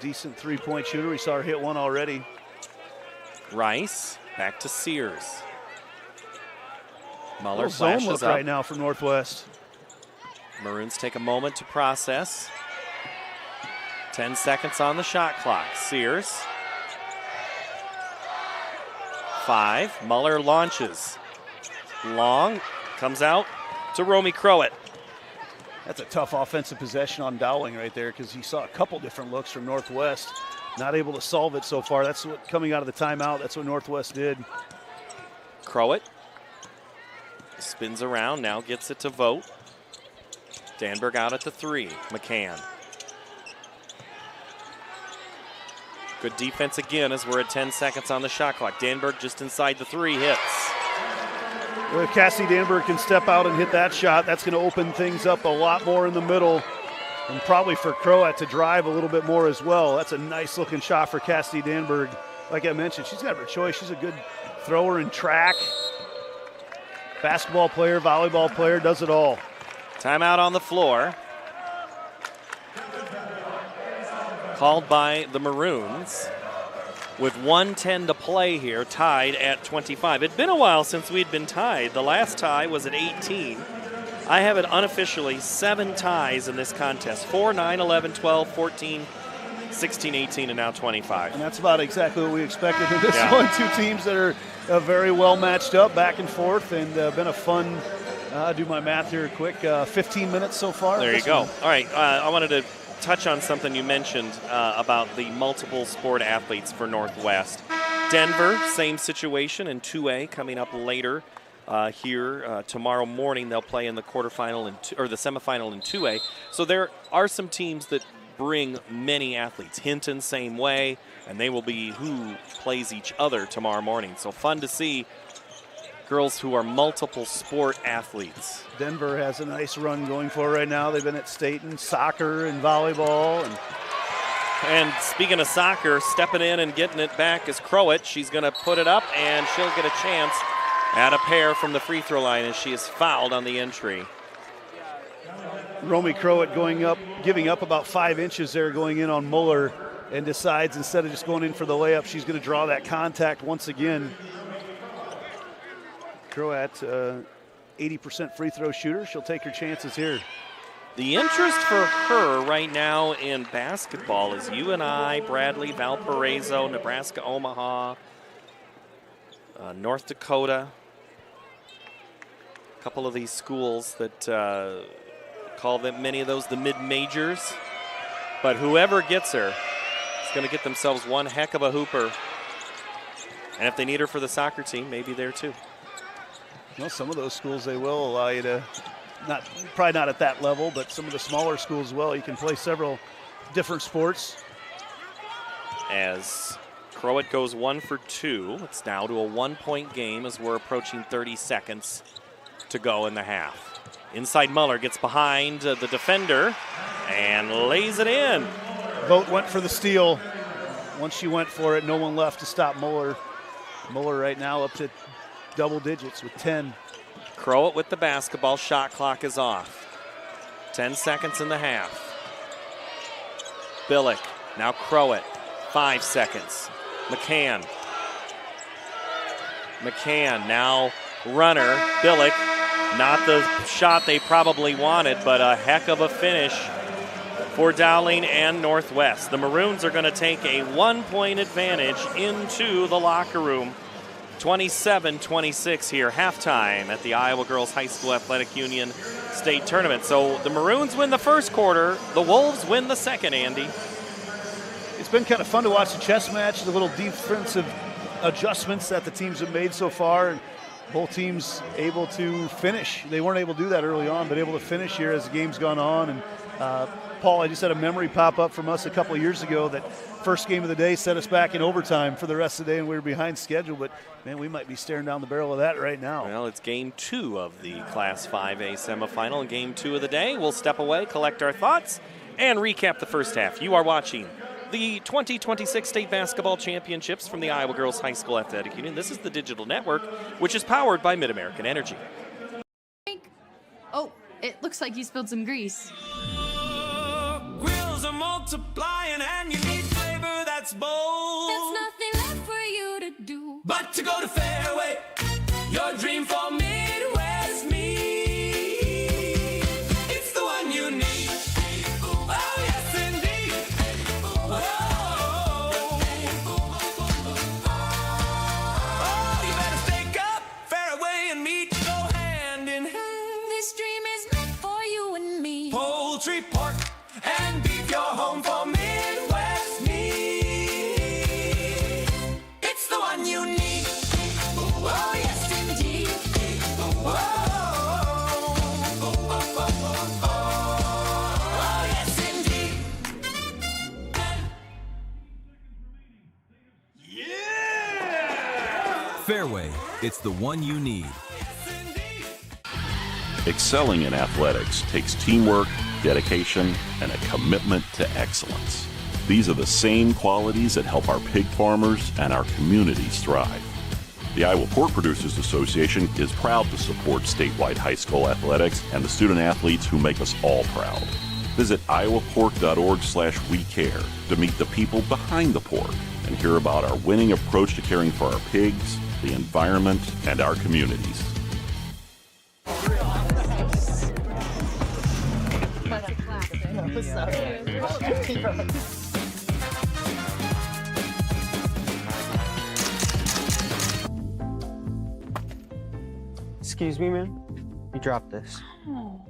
Speaker 2: decent three-point shooter. We saw her hit one already.
Speaker 1: Rice, back to Sears. Muller
Speaker 2: zone
Speaker 1: flashes
Speaker 2: look
Speaker 1: up
Speaker 2: right now from Northwest.
Speaker 1: Maroons take a moment to process. 10 seconds on the shot clock. Sears. 5. Muller launches. Long. Comes out to Romy Crowett.
Speaker 2: That's a tough offensive possession on Dowling right there because he saw a couple different looks from Northwest. Not able to solve it so far. That's what, coming out of the timeout, that's what Northwest did.
Speaker 1: Crowett spins around, now gets it to Vogt. Danberg out at the 3. McCann. Good defense again as we're at 10 seconds on the shot clock. Danberg just inside the 3 hits.
Speaker 2: Well, if Cassie Danberg can step out and hit that shot, that's going to open things up a lot more in the middle, and probably for Crowett to drive a little bit more as well. That's a nice looking shot for Cassie Danberg. Like I mentioned, she's got her choice. She's a good thrower in track. Basketball player, volleyball player, does it all.
Speaker 1: Timeout on the floor. Called by the Maroons with 1:10 to play here, tied at 25. It'd been a while since we'd been tied. The last tie was at 18. I have it unofficially 7 ties in this contest. 4, 9, 11, 12, 14, 16, 18, and now 25.
Speaker 2: And that's about exactly what we expected in this one. Two teams that are very well matched up, back and forth, and been a fun, do my math here quick, 15 minutes so far.
Speaker 1: There you go. All right, I wanted to touch on something you mentioned about the multiple sport athletes for Northwest. Denver, same situation in 2A coming up later here tomorrow morning. They'll play in the quarterfinal or the semifinal in 2A. So there are some teams that bring many athletes. Hinton, same way, and they will be who plays each other tomorrow morning. So fun to see girls who are multiple sport athletes.
Speaker 2: Denver has a nice run going for right now. They've been at state in soccer and volleyball.
Speaker 1: And speaking of soccer, stepping in and getting it back is Crowett. She's going to put it up, and she'll get a chance at a pair from the free throw line as she is fouled on the entry.
Speaker 2: Romy Crowett going up, giving up about 5 inches there going in on Muller, and decides instead of just going in for the layup, she's going to draw that contact once again. Crowett, 80% free throw shooter. She'll take her chances here.
Speaker 1: The interest for her right now in basketball is UNI, Bradley, Valparaiso, Nebraska, Omaha, North Dakota. A couple of these schools that call them, many of those, the mid-majors. But whoever gets her is going to get themselves one heck of a hooper. And if they need her for the soccer team, maybe there too.
Speaker 2: Well, some of those schools, they will allow you to, probably not at that level, but some of the smaller schools as well. You can play several different sports.
Speaker 1: As Crowett goes 1 for 2, it's now to a 1-point game as we're approaching 30 seconds to go in the half. Inside Muller gets behind the defender and lays it in.
Speaker 2: Vogt went for the steal. Once she went for it, no one left to stop Muller. Muller right now up to double digits with 10.
Speaker 1: Crowett with the basketball. Shot clock is off. 10 seconds in the half. Billick, now Crowett. 5 seconds. McCann, now Runner. Billick, not the shot they probably wanted, but a heck of a finish for Dowling and Northwest. The Maroons are going to take a 1-point advantage into the locker room. 27-26 here, halftime at the Iowa Girls High School Athletic Union State Tournament. So the Maroons win the first quarter, the Wolves win the second, Andy.
Speaker 2: It's been kind of fun to watch the chess match, the little defensive adjustments that the teams have made so far, and both teams able to finish. They weren't able to do that early on, but able to finish here as the game's gone on. And Paul, I just had a memory pop up from us a couple of years ago that first game of the day set us back in overtime for the rest of the day, and we were behind schedule. But, man, we might be staring down the barrel of that right now.
Speaker 1: Well, it's game 2 of the Class 5A semifinal, and game 2 of the day. We'll step away, collect our thoughts, and recap the first half. You are watching the 2026 State Basketball Championships from the Iowa Girls High School Athletic Union. This is the digital network, which is powered by Mid-American Energy.
Speaker 12: Oh, it looks like you spilled some grease.
Speaker 13: Grills are multiplying and you need flavor that's bold.
Speaker 12: There's nothing left for you to do
Speaker 13: but to go to Fairway, your dream for Midwest meat. It's the one you need. Oh, yes, indeed. Oh, you better stake up. Fairway and meat go hand in hand.
Speaker 12: This dream is meant for you and me.
Speaker 13: Poultry, pork, and beef, your home for Midwest meat. It's the one you need. Oh, yes, indeed. Oh, yes, indeed.
Speaker 14: Fairway, it's the one you need.
Speaker 15: Excelling in athletics takes teamwork, dedication, and a commitment to excellence. These are the same qualities that help our pig farmers and our communities thrive. The Iowa Pork Producers Association is proud to support statewide high school athletics and the student athletes who make us all proud. Visit iowapork.org/WeCare to meet the people behind the pork and hear about our winning approach to caring for our pigs, the environment, and our communities.
Speaker 16: Excuse me, ma'am. You dropped this.
Speaker 12: Oh.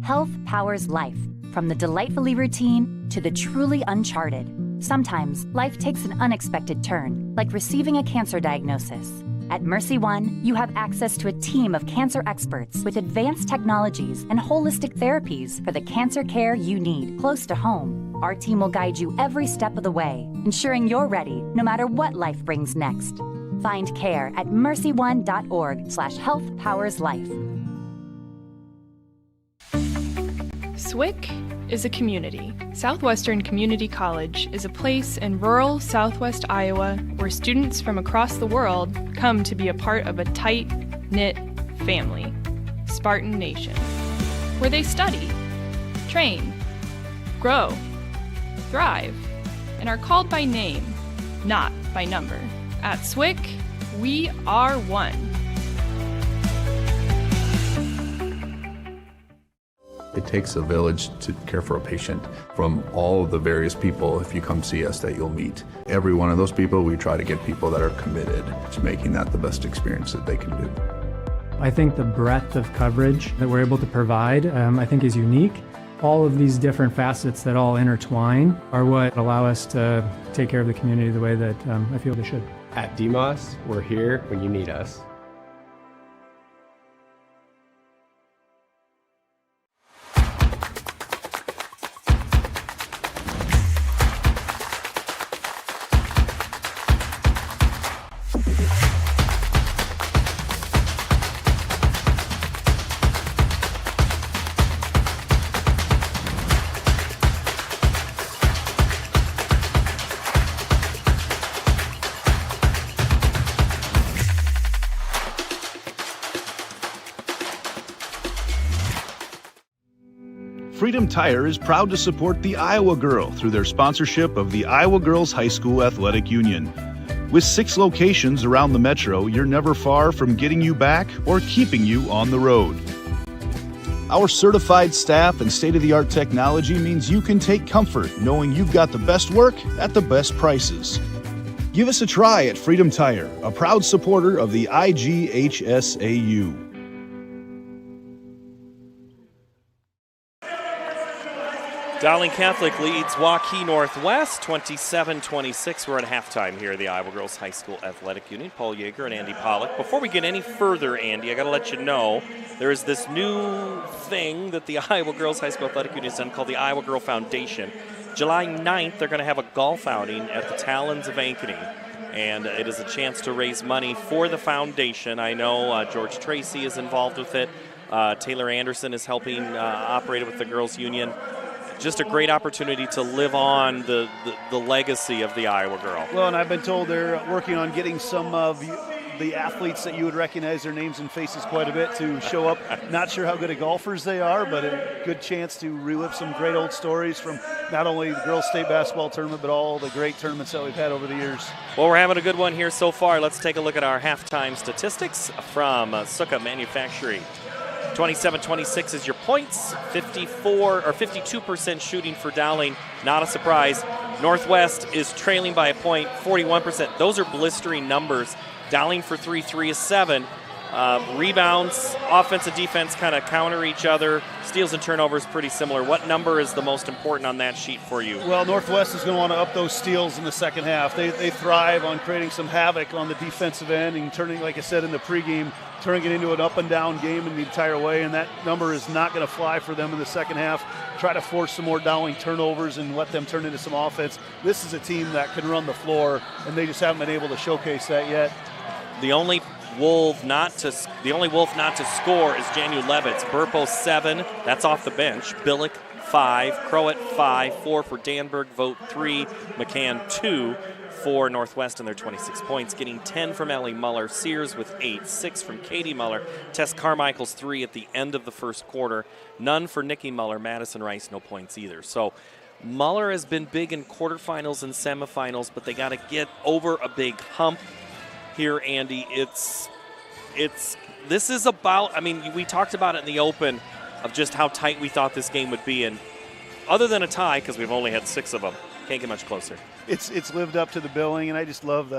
Speaker 17: Health powers life, from the delightfully routine to the truly uncharted. Sometimes life takes an unexpected turn, like receiving a cancer diagnosis. At Mercy One, you have access to a team of cancer experts with advanced technologies and holistic therapies for the cancer care you need close to home. Our team will guide you every step of the way, ensuring you're ready no matter what life brings next. Find care at mercyone.org/healthpowerslife.
Speaker 18: SWIC is a community. Southwestern Community College is a place in rural southwest Iowa where students from across the world come to be a part of a tight-knit family, Spartan Nation, where they study, train, grow, thrive, and are called by name, not by number. At SWIC, we are one.
Speaker 19: It takes a village to care for a patient. From all of the various people, if you come see us, that you'll meet. Every one of those people, we try to get people that are committed to making that the best experience that they can do.
Speaker 20: I think the breadth of coverage that we're able to provide, I think is unique. All of these different facets that all intertwine are what allow us to take care of the community the way that I feel they should.
Speaker 21: At DMOS, we're here when you need us.
Speaker 2: Freedom Tire is proud to support the Iowa Girl through their sponsorship of the Iowa Girls High School Athletic Union. With 6 locations around the metro, you're never far from getting you back or keeping you on the road. Our certified staff and state-of-the-art technology means you can take comfort knowing you've got the best work at the best prices. Give us a try at Freedom Tire, a proud supporter of the IGHSAU.
Speaker 1: Dowling Catholic leads Waukee Northwest 27-26. We're at halftime here at the Iowa Girls High School Athletic Union. Paul Yeager and Andy Pollock. Before we get any further, Andy, I got to let you know there is this new thing that the Iowa Girls High School Athletic Union has done called the Iowa Girl Foundation. July 9th, they're going to have a golf outing at the Talons of Ankeny, and it is a chance to raise money for the foundation. I know George Tracy is involved with it. Taylor Anderson is helping operate it with the Girls Union. Just a great opportunity to live on the legacy of the Iowa Girl.
Speaker 2: Well, and I've been told they're working on getting some of the athletes that you would recognize their names and faces quite a bit to show up. Not sure how good of golfers they are, but a good chance to relive some great old stories from not only the girls' state basketball tournament, but all the great tournaments that we've had over the years.
Speaker 1: Well, we're having a good one here so far. Let's take a look at our halftime statistics from Sukkah Manufacturing. 27-26 is your points. 52% shooting for Dowling. Not a surprise. Northwest is trailing by a point, 41%. Those are blistering numbers. Dowling for 3 is 7. Rebounds, offense and defense kind of counter each other. Steals and turnovers pretty similar. What number is the most important on that sheet for you?
Speaker 2: Well, Northwest is going to want to up those steals in the second half. They thrive on creating some havoc on the defensive end and turning, like I said in the pregame, turning it into an up-and-down game in the entire way, and that number is not going to fly for them in the second half. Try to force some more Dowling turnovers and let them turn into some offense. This is a team that can run the floor, and they just haven't been able to showcase that yet.
Speaker 1: The only Wolf not to score is Janu Levitz. Burpo 7, that's off the bench. Billick 5, Crowett 5, 4 for Danberg, Vogt 3, McCann 2 for Northwest and their 26 points. Getting 10 from Ellie Muller, Sears with 8, 6 from Katie Muller, Tess Carmichael's 3 at the end of the first quarter. None for Nikki Muller, Madison Rice, no points either. So Muller has been big in quarterfinals and semifinals, but they got to get over a big hump. Here, Andy, this is about, I mean, we talked about it in the open of just how tight we thought this game would be, and other than a tie, because we've only had 6 of them, can't get much closer.
Speaker 2: It's lived up to the billing, and I just love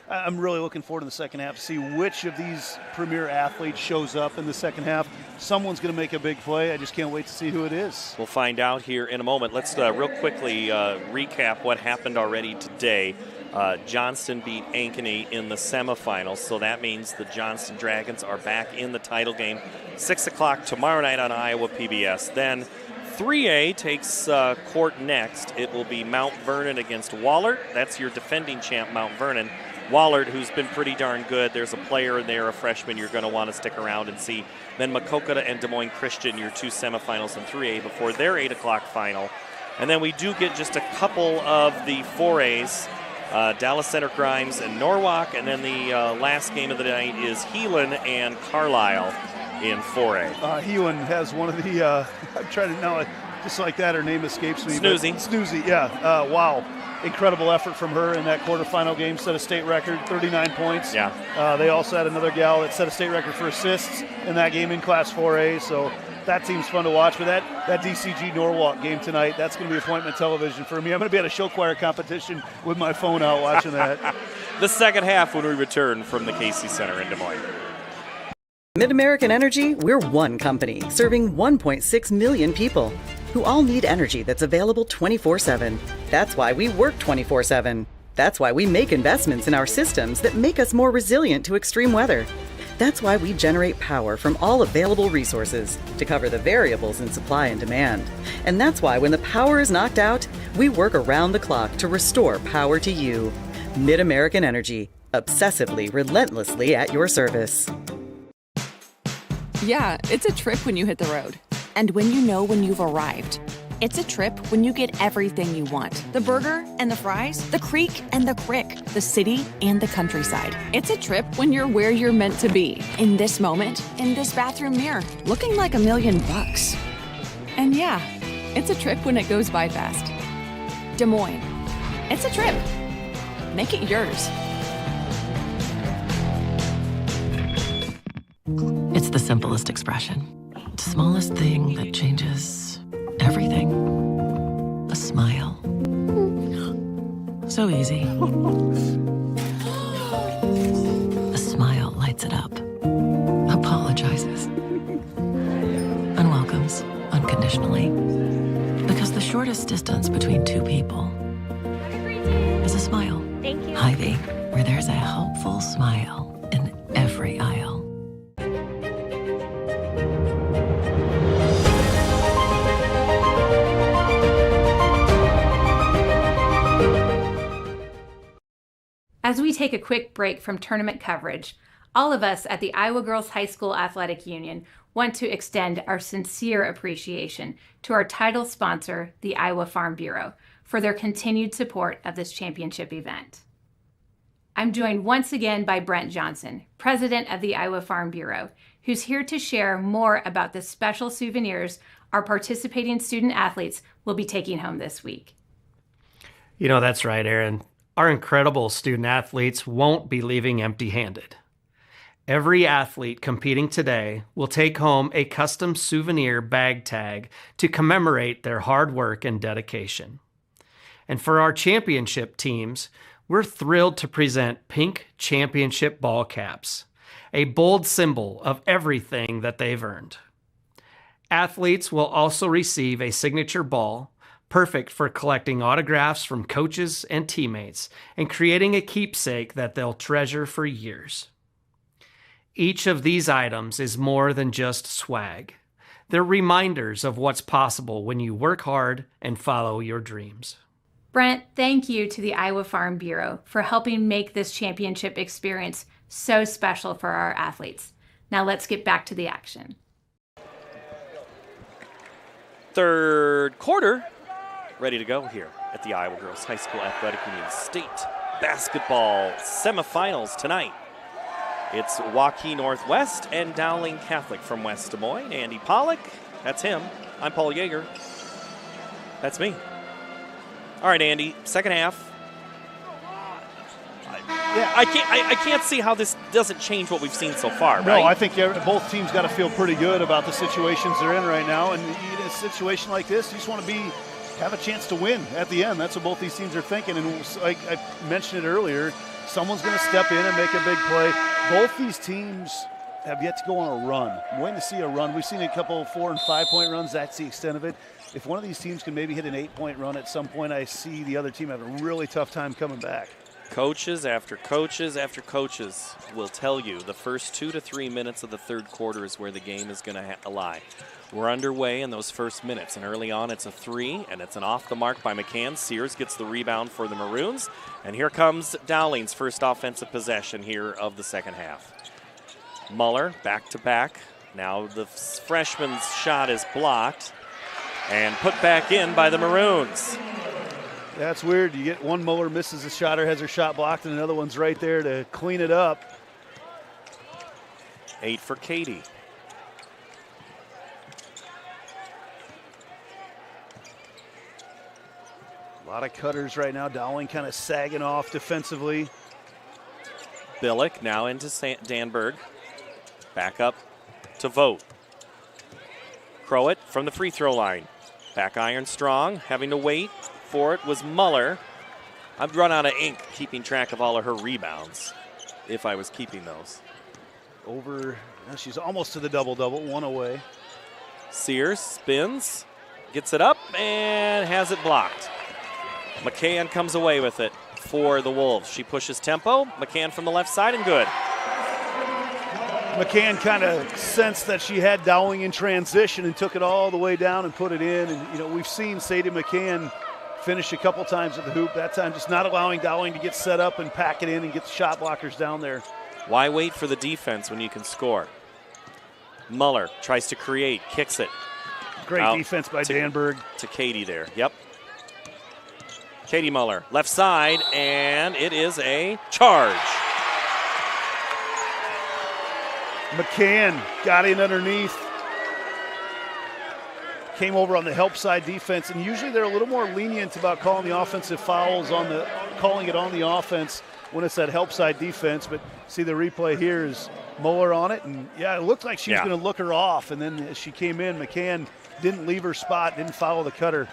Speaker 2: I'm really looking forward to the second half to see which of these premier athletes shows up in the second half. Someone's going to make a big play. I just can't wait to see who it is.
Speaker 1: We'll find out here in a moment. Let's real quickly recap what happened already today. Johnston beat Ankeny in the semifinals, so that means the Johnston Dragons are back in the title game. 6 o'clock tomorrow night on Iowa PBS. Then 3A takes court next. It will be Mount Vernon against Wahlert. That's your defending champ, Mount Vernon. Wahlert, who's been pretty darn good. There's a player in there, a freshman, you're going to want to stick around and see. Then Maquoketa and Des Moines Christian, your 2 semifinals in 3A before their 8 o'clock final. And then we do get just a couple of the 4As. Dallas Center Grimes and Norwalk, and then the last game of the night is Heelan and Carlisle in 4A.
Speaker 2: Heelan has one of the, I'm trying to know, just like that, her name escapes me. Snoozy, yeah. Wow. Incredible effort from her in that quarterfinal game, set a state record, 39 points.
Speaker 1: Yeah.
Speaker 2: They also had another gal that set a state record for assists in that game in Class 4A, so that team's fun to watch. But that DCG Norwalk game tonight, that's going to be appointment television for me. I'm going to be at a show choir competition with my phone out watching that.
Speaker 1: The second half when we return from the Casey Center in Des Moines.
Speaker 3: Mid-American Energy, we're one company serving 1.6 million people who all need energy that's available 24/7. That's why we work 24/7. That's why we make investments in our systems that make us more resilient to extreme weather. That's why we generate power from all available resources to cover the variables in supply and demand. And that's why when the power is knocked out, we work around the clock to restore power to you. Mid-American Energy, obsessively, relentlessly at your service.
Speaker 5: Yeah, it's a trip when you hit the road. And when you know when you've arrived. It's a trip when you get everything you want. The burger and the fries, the creek and the crick, the city and the countryside. It's a trip when you're where you're meant to be. In this moment, in this bathroom mirror, looking like $1 million. And yeah, It's a trip when it goes by fast. Des Moines. It's a trip. Make it yours.
Speaker 6: It's the simplest expression. Smallest thing that changes everything. A smile. So easy. A smile lights it up. Apologizes. And welcomes unconditionally. Because the shortest distance between two people is a smile.
Speaker 4: Thank you.
Speaker 6: Hy-Vee, where there's a helpful smile in every aisle.
Speaker 9: As we take a quick break from tournament coverage, all of us at the Iowa Girls High School Athletic Union want to extend our sincere appreciation to our title sponsor, the Iowa Farm Bureau, for their continued support of this championship event. I'm joined once again by Brent Johnson, president of the Iowa Farm Bureau, who's here to share more about the special souvenirs our participating student athletes will be taking home this week.
Speaker 8: You know, that's right, Aaron. Our incredible student athletes won't be leaving empty-handed. Every athlete competing today will take home a custom souvenir bag tag to commemorate their hard work and dedication. And for our championship teams, we're thrilled to present pink championship ball caps, a bold symbol of everything that they've earned. Athletes will also receive a signature ball, perfect for collecting autographs from coaches and teammates and creating a keepsake that they'll treasure for years. Each of these items is more than just swag. They're reminders of what's possible when you work hard and follow your dreams.
Speaker 9: Brent, thank you to the Iowa Farm Bureau for helping make this championship experience so special for our athletes. Now let's get back to the action.
Speaker 1: Third quarter, ready to go here at the Iowa Girls High School Athletic Union State Basketball Semifinals tonight. It's Waukee Northwest and Dowling Catholic from West Des Moines. Andy Pollock, that's him. I'm Paul Yeager. That's me. All right, Andy, second half. I can't see how this doesn't change what we've seen so far, right?
Speaker 2: No, I think both teams got to feel pretty good about the situations they're in right now. And in a situation like this, you just want to have a chance to win at the end. That's what both these teams are thinking. And like I mentioned it earlier, someone's going to step in and make a big play. Both these teams have yet to go on a run. I'm waiting to see a run. We've seen a couple 4- and 5-point runs. That's the extent of it. If one of these teams can maybe hit an 8-point run at some point, I see the other team have a really tough time coming back.
Speaker 1: Coaches after coaches after coaches will tell you the first 2 to 3 minutes of the third quarter is where the game is going to lie. We're underway in those first minutes, and early on it's a 3, and it's an off the mark by McCann. Sears gets the rebound for the Maroons, and here comes Dowling's first offensive possession here of the second half. Muller back to back. Now the freshman's shot is blocked and put back in by the Maroons.
Speaker 2: That's weird. You get one Muller misses a shot or has her shot blocked, and another one's right there to clean it up.
Speaker 1: 8 for Katie.
Speaker 2: A lot of cutters right now. Dowling kind of sagging off defensively.
Speaker 1: Billick now into Danberg. Back up to Vogt. Crowett from the free throw line. Back iron strong, having to wait for it was Muller. I've run out of ink keeping track of all of her rebounds, if I was keeping those.
Speaker 2: She's almost to the double-double, one away.
Speaker 1: Sears spins, gets it up, and has it blocked. McCann comes away with it for the Wolves. She pushes tempo. McCann from the left side, and good.
Speaker 2: McCann kind of sensed that she had Dowling in transition and took it all the way down and put it in. And, we've seen Sadie McCann finish a couple times at the hoop. That time just not allowing Dowling to get set up and pack it in and get the shot blockers down there.
Speaker 1: Why wait for the defense when you can score? Muller tries to create, kicks it.
Speaker 2: Great defense by Danberg.
Speaker 1: To Katie there, yep. Katie Muller, left side, and it is a charge.
Speaker 2: McCann got in underneath. came over on the help side defense, and usually they're a little more lenient about calling the offensive fouls calling it on the offense when it's that help side defense. But see the replay here is Muller on it, and yeah, it looked like she was going to look her off, and then as she came in, McCann didn't leave her spot, didn't follow the cutter.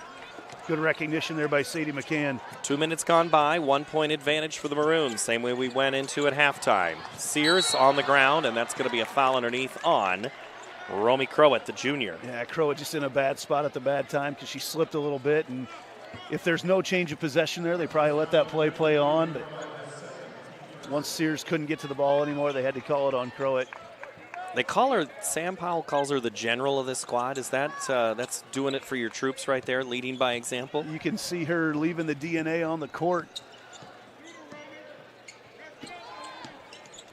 Speaker 2: Good recognition there by Sadie McCann.
Speaker 1: 2 minutes gone by, 1 point advantage for the Maroons, same way we went into at halftime. Sears on the ground, and that's going to be a foul underneath on Romy Crowett, the junior.
Speaker 2: Yeah, Crowett just in a bad spot at the bad time because she slipped a little bit, and if there's no change of possession there, they probably let that play on, but once Sears couldn't get to the ball anymore, they had to call it on Crowett.
Speaker 1: They call her, Sam Powell calls her the general of this squad. Is that, that's doing it for your troops right there, leading by example?
Speaker 2: You can see her leaving the DNA on the court.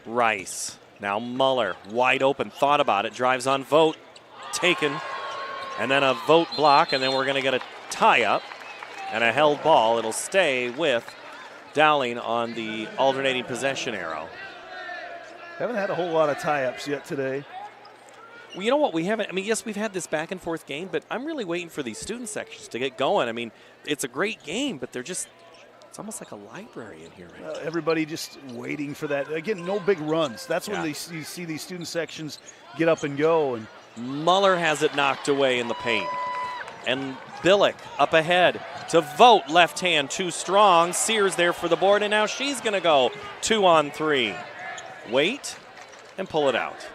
Speaker 1: Rice, now Muller, wide open, thought about it, drives on Vogt, taken, and then a Vogt block, and then we're going to get a tie-up and a held ball. It'll stay with Dowling on the alternating possession arrow.
Speaker 2: Haven't had a whole lot of tie-ups yet today.
Speaker 1: Well, you know what? We haven't. I mean, yes, we've had this back and forth game, but I'm really waiting for these student sections to get going. I mean, it's a great game, but they're just, it's almost like a library in here right now.
Speaker 2: Everybody just waiting for that. Again, no big runs. That's when you see these student sections get up and go. And
Speaker 1: Muller has it knocked away in the paint. And Billick up ahead to Vogt, left hand too strong. Sears there for the board, and now she's going to go 2-on-3. Wait and pull it out.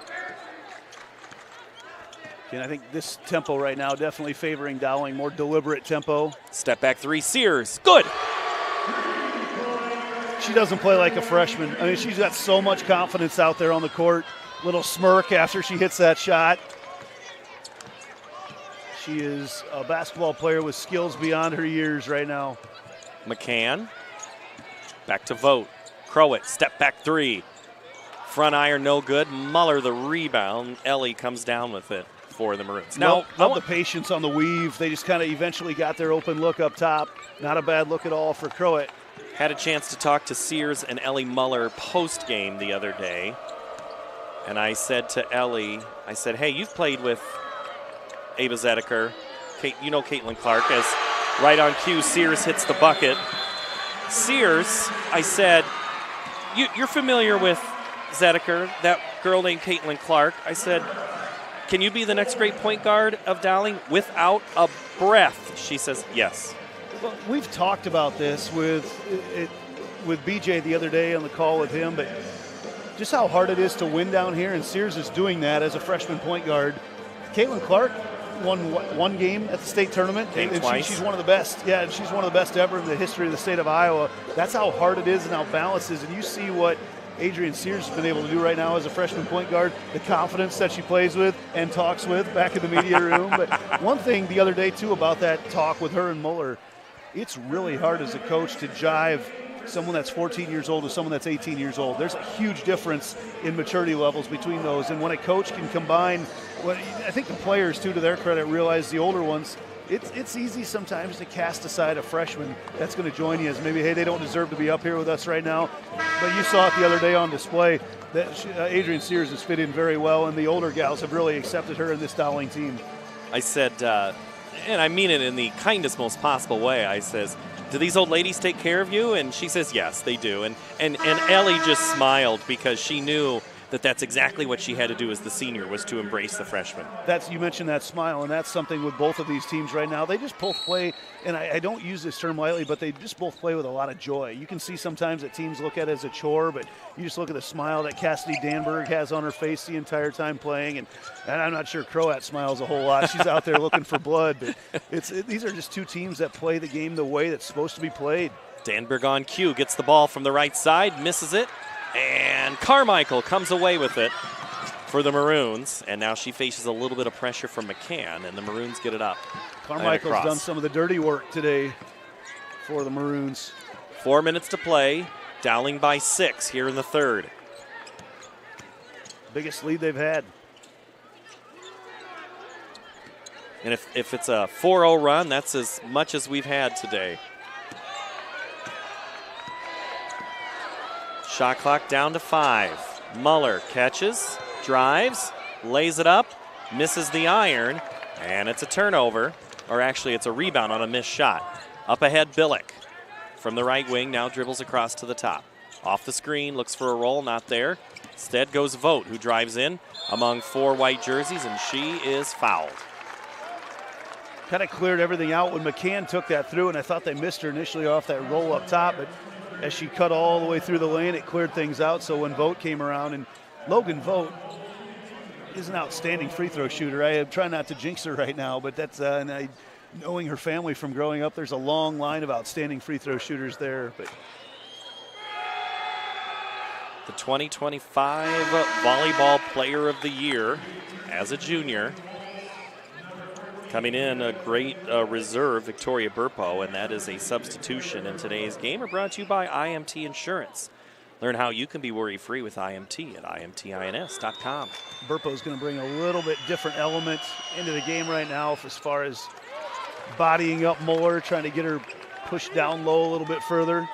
Speaker 2: And I think this tempo right now definitely favoring Dowling, more deliberate tempo.
Speaker 1: Step back three, Sears, good.
Speaker 2: She doesn't play like a freshman. I mean, she's got so much confidence out there on the court. Little smirk after she hits that shot. She is a basketball player with skills beyond her years right now.
Speaker 1: McCann, back to Vogt. Crowett, step back three. Front iron, no good. Muller, the rebound. Ellie comes down with it for the Maroons.
Speaker 2: Now, love the patience on the weave. They just kind of eventually got their open look up top. Not a bad look at all for Crowett.
Speaker 1: Had a chance to talk to Sears and Ellie Muller post-game the other day. And I said to Ellie, I said, hey, you've played with Ava Zedeker. Kate, you know Caitlin Clark. As right on cue, Sears hits the bucket. Sears, I said, you're familiar with Zedeker, that girl named Caitlin Clark. I said, can you be the next great point guard of Dowling without a breath? She says, yes.
Speaker 2: Well, we've talked about this with BJ the other day on the call with him, but just how hard it is to win down here, and Sears is doing that as a freshman point guard. Caitlin Clark won one game at the state tournament, and she's one of the best. Yeah, she's one of the best ever in the history of the state of Iowa. That's how hard it is and how balanced it is, and you see what Adrian Sears has been able to do right now as a freshman point guard, the confidence that she plays with and talks with back in the media room. But one thing the other day, too, about that talk with her and Muller, it's really hard as a coach to jive someone that's 14 years old with someone that's 18 years old. There's a huge difference in maturity levels between those. And when a coach can combine, I think the players, too, to their credit, realize the older ones, it's easy sometimes to cast aside a freshman that's going to join you as maybe, hey, they don't deserve to be up here with us right now. But you saw it the other day on display that Adrian Sears has fit in very well, and the older gals have really accepted her in this Dowling team.
Speaker 1: I said, and I mean it in the kindest, most possible way, I says, do these old ladies take care of you? And she says, yes, they do. And Ellie just smiled because she knew that that's exactly what she had to do as the senior, was to embrace the freshman.
Speaker 2: You mentioned that smile, and that's something with both of these teams right now. They just both play, and I don't use this term lightly, but they just both play with a lot of joy. You can see sometimes that teams look at it as a chore, but you just look at the smile that Cassidy Danberg has on her face the entire time playing, and I'm not sure Crowett smiles a whole lot. She's out there looking for blood, but these are just two teams that play the game the way that's supposed to be played.
Speaker 1: Danberg on cue, gets the ball from the right side, misses it, and Carmichael comes away with it for the Maroons, and now she faces a little bit of pressure from McCann, and the Maroons get it up.
Speaker 2: Carmichael's done some of the dirty work today for the Maroons.
Speaker 1: 4 minutes to play, Dowling by 6 here in the third.
Speaker 2: Biggest lead they've had.
Speaker 1: And if it's a 4-0 run, that's as much as we've had today. Shot clock down to 5. Muller catches, drives, lays it up, misses the iron, And it's a turnover, or actually it's a rebound on a missed shot. Up ahead, Billick from the right wing now dribbles across to the top. Off the screen, looks for a roll, not there. Instead goes Vogt, who drives in among 4 white jerseys, and she is fouled.
Speaker 2: Kind of cleared everything out when McCann took that through, and I thought they missed her initially off that roll up top, but as she cut all the way through the lane, it cleared things out. So when Vogt came around, and Logan Vogt is an outstanding free throw shooter. I am trying not to jinx her right now, but that's knowing her family from growing up, there's a long line of outstanding free throw shooters there. But
Speaker 1: the 2025 Volleyball Player of the Year as a junior. Coming in a great reserve, Victoria Burpo, and that is a substitution in today's game. Are brought to you by IMT Insurance. Learn how you can be worry-free with IMT at imtins.com.
Speaker 2: Burpo's going to bring a little bit different element into the game right now as far as bodying up Muller, trying to get her pushed down low a little bit further.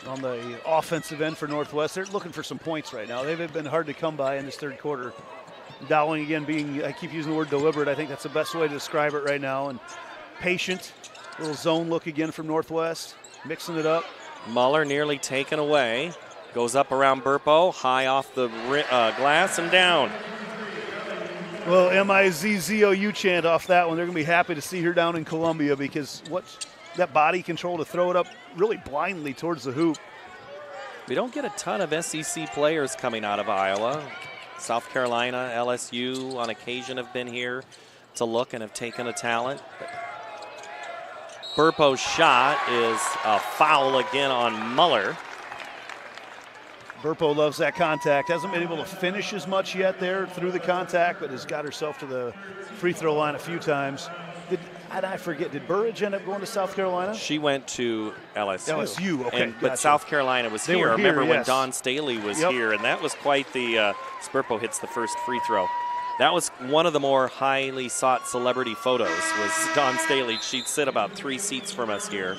Speaker 2: On the offensive end for Northwest, they're looking for some points right now. They've been hard to come by in this third quarter. Dowling again being, I keep using the word deliberate, I think that's the best way to describe it right now, and patient. Little zone look again from Northwest, mixing it up.
Speaker 1: Muller nearly taken away. Goes up around Burpo, high off the glass and down.
Speaker 2: Well, MIZZOU chant off that one. They're going to be happy to see her down in Columbia because that body control to throw it up really blindly towards the hoop.
Speaker 1: We don't get a ton of SEC players coming out of Iowa. South Carolina, LSU on occasion have been here to look and have taken a talent. Burpo's shot is a foul again on Muller.
Speaker 2: Burpo loves that contact. Hasn't been able to finish as much yet there through the contact, but has got herself to the free throw line a few times. Did Burridge end up going to South Carolina?
Speaker 1: She went to LSU.
Speaker 2: LSU, okay.
Speaker 1: But
Speaker 2: gotcha.
Speaker 1: South Carolina was here. Remember when Dawn Staley was
Speaker 2: Yep.
Speaker 1: here, and that was quite the Burpo hits the first free throw. That was one of the more highly sought celebrity photos was Dawn Staley. She'd sit about 3 seats from us here.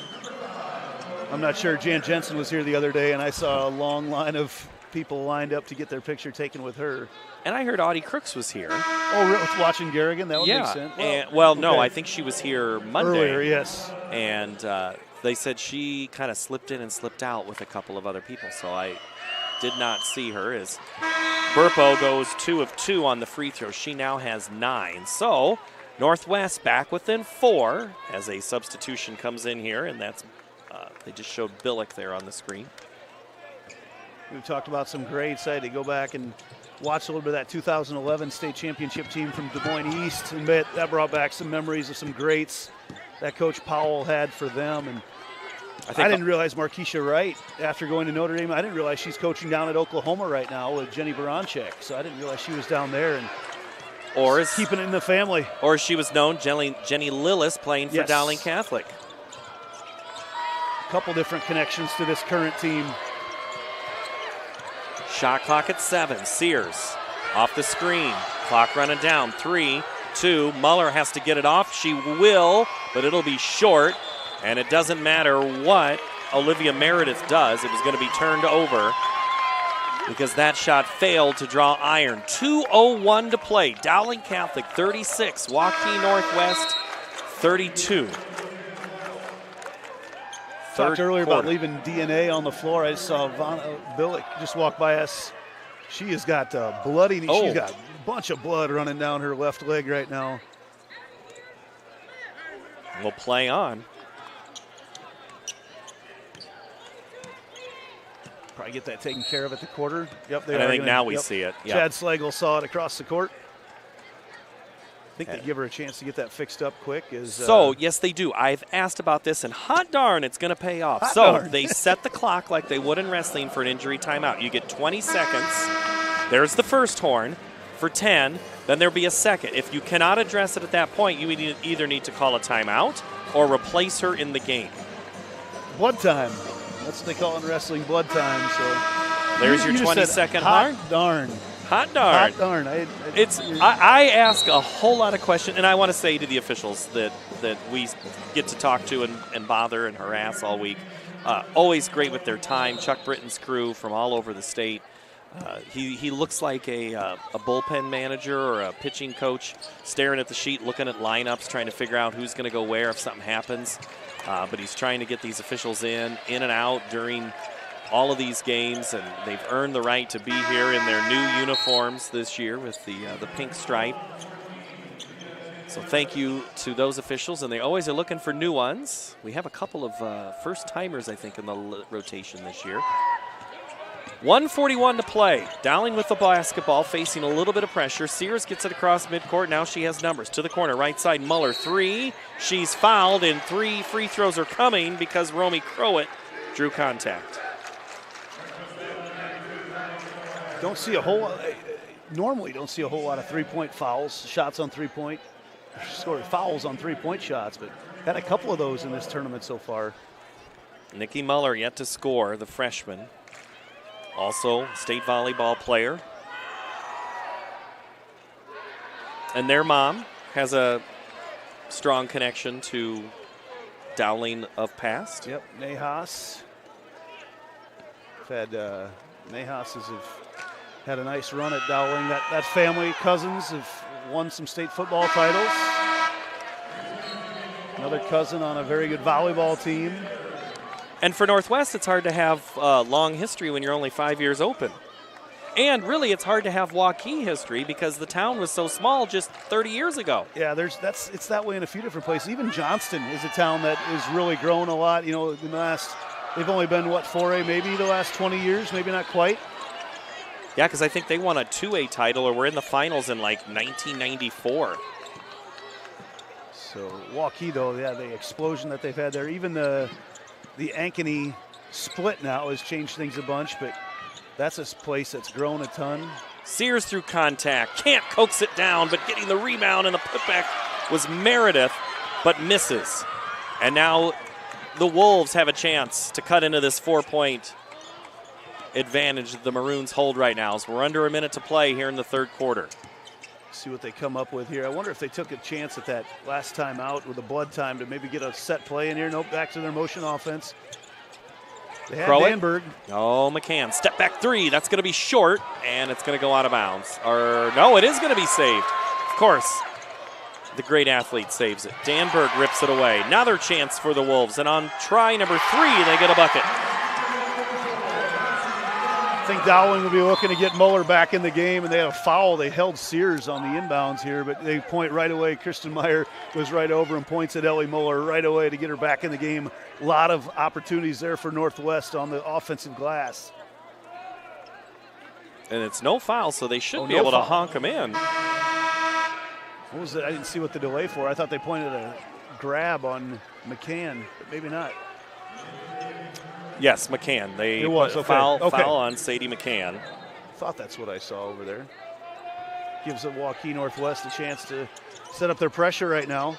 Speaker 2: I'm not sure. Jan Jensen was here the other day, and I saw a long line of people lined up to get their picture taken with her.
Speaker 1: And I heard Audie Crooks was here.
Speaker 2: Oh, really? Watching Garrigan? That would make sense.
Speaker 1: No,
Speaker 2: okay.
Speaker 1: I think she was here Monday.
Speaker 2: Earlier, yes.
Speaker 1: And they said she kind of slipped in and slipped out with a couple of other people, so I did not see her as Burpo goes 2 of 2 on the free throw. She now has 9. So Northwest back within 4 as a substitution comes in here, and that's they just showed Billick there on the screen.
Speaker 2: We've talked about some grades. I had to go back and watch a little bit of that 2011 state championship team from Des Moines East, and that brought back some memories of some greats that Coach Powell had for them. And I didn't realize Markeisha Wright, after going to Notre Dame, I didn't realize she's coaching down at Oklahoma right now with Jenny Baranchek. So I didn't realize she was down there and keeping it in the family.
Speaker 1: Or she was known, Jenny Lillis, playing for Dowling Catholic.
Speaker 2: A couple different connections to this current team.
Speaker 1: Shot clock at 7. Sears off the screen. Clock running down. 3, 2. Muller has to get it off. She will, but it'll be short. And it doesn't matter what Olivia Meredith does. It was going to be turned over because that shot failed to draw iron. 2:01 to play. Dowling Catholic 36. Waukee Northwest 32.
Speaker 2: Talked earlier about leaving DNA on the floor. I saw Billick just walk by us. She has got bloody. She's got a bunch of blood running down her left leg right now.
Speaker 1: We'll play on.
Speaker 2: Probably get that taken care of at the quarter. Yep,
Speaker 1: and I think now we see it. Yep.
Speaker 2: Chad Slagle saw it across the court. I think they give her a chance to get that fixed up quick.
Speaker 1: Yes, they do. I've asked about this, and hot darn, it's going to pay off. They set the clock like they would in wrestling for an injury timeout. You get 20 seconds. There's the first horn for 10. Then there'll be a second. If you cannot address it at that point, you either need to call a timeout or replace her in the game.
Speaker 2: Blood time. That's what they call it in wrestling, blood time. So
Speaker 1: there's your 20-second horn.
Speaker 2: Hot darn.
Speaker 1: Hot darn.
Speaker 2: Hot darn.
Speaker 1: I ask a whole lot of questions, and I want to say to the officials that we get to talk to and bother and harass all week. Always great with their time. Chuck Britton's crew from all over the state. He looks like a bullpen manager or a pitching coach staring at the sheet, looking at lineups, trying to figure out who's going to go where if something happens. But he's trying to get these officials in and out during all of these games, and they've earned the right to be here in their new uniforms this year with the pink stripe. So thank you to those officials, and they always are looking for new ones. We have a couple of first-timers, I think, in the rotation this year. 1:41 to play. Dowling with the basketball, facing a little bit of pressure. Sears gets it across midcourt. Now she has numbers. To the corner, right side, Muller, 3. She's fouled, and 3 free throws are coming because Romy Crowett drew contact.
Speaker 2: Normally don't see a whole lot of three-point fouls, shots on three-point, fouls on three-point shots, but had a couple of those in this tournament so far.
Speaker 1: Nikki Muller yet to score, the freshman. Also state volleyball player. And their mom has a strong connection to Dowling of past.
Speaker 2: Yep, Nahas. Nahas have had a nice run at Dowling. That family, cousins, have won some state football titles. Another cousin on a very good volleyball team.
Speaker 1: And for Northwest, it's hard to have a long history when you're only 5 years open. And really, it's hard to have Waukee history because the town was so small just 30 years ago.
Speaker 2: Yeah, it's that way in a few different places. Even Johnston is a town that has really grown a lot. You know, in the last, they've only been, 4A maybe the last 20 years, maybe not quite.
Speaker 1: Yeah, because I think they won a 2A title or were in the finals in like 1994.
Speaker 2: So Waukee, though, yeah, the explosion that they've had there. Even the Ankeny split now has changed things a bunch, but that's a place that's grown a ton.
Speaker 1: Sears through contact, can't coax it down, but getting the rebound and the putback was Meredith, but misses. And now the Wolves have a chance to cut into this 4-point advantage that the Maroons hold right now. So we're under a minute to play here in the third quarter.
Speaker 2: See what they come up with here. I wonder if they took a chance at that last time out with a blood time to maybe get a set play in here. Nope, back to their motion offense. They had Danberg.
Speaker 1: Oh, McCann. Step back 3. That's going to be short, and it's going to go out of bounds. Or, no, it is going to be saved. Of course, the great athlete saves it. Danberg rips it away. Another chance for the Wolves. And on try number 3, they get a bucket.
Speaker 2: I think Dowling will be looking to get Muller back in the game, and they had a foul. They held Sears on the inbounds here, but they point right away. Kristen Meyer goes right over and points at Ellie Muller right away to get her back in the game. A lot of opportunities there for Northwest on the offensive glass.
Speaker 1: And it's no foul, so they should be able to honk them in.
Speaker 2: What was it? I didn't see what the delay for. I thought they pointed a grab on McCann, but maybe not.
Speaker 1: Yes, McCann. They
Speaker 2: it was.
Speaker 1: Foul on Sadie McCann.
Speaker 2: Thought that's what I saw over there. Gives the Waukee Northwest a chance to set up their pressure right now.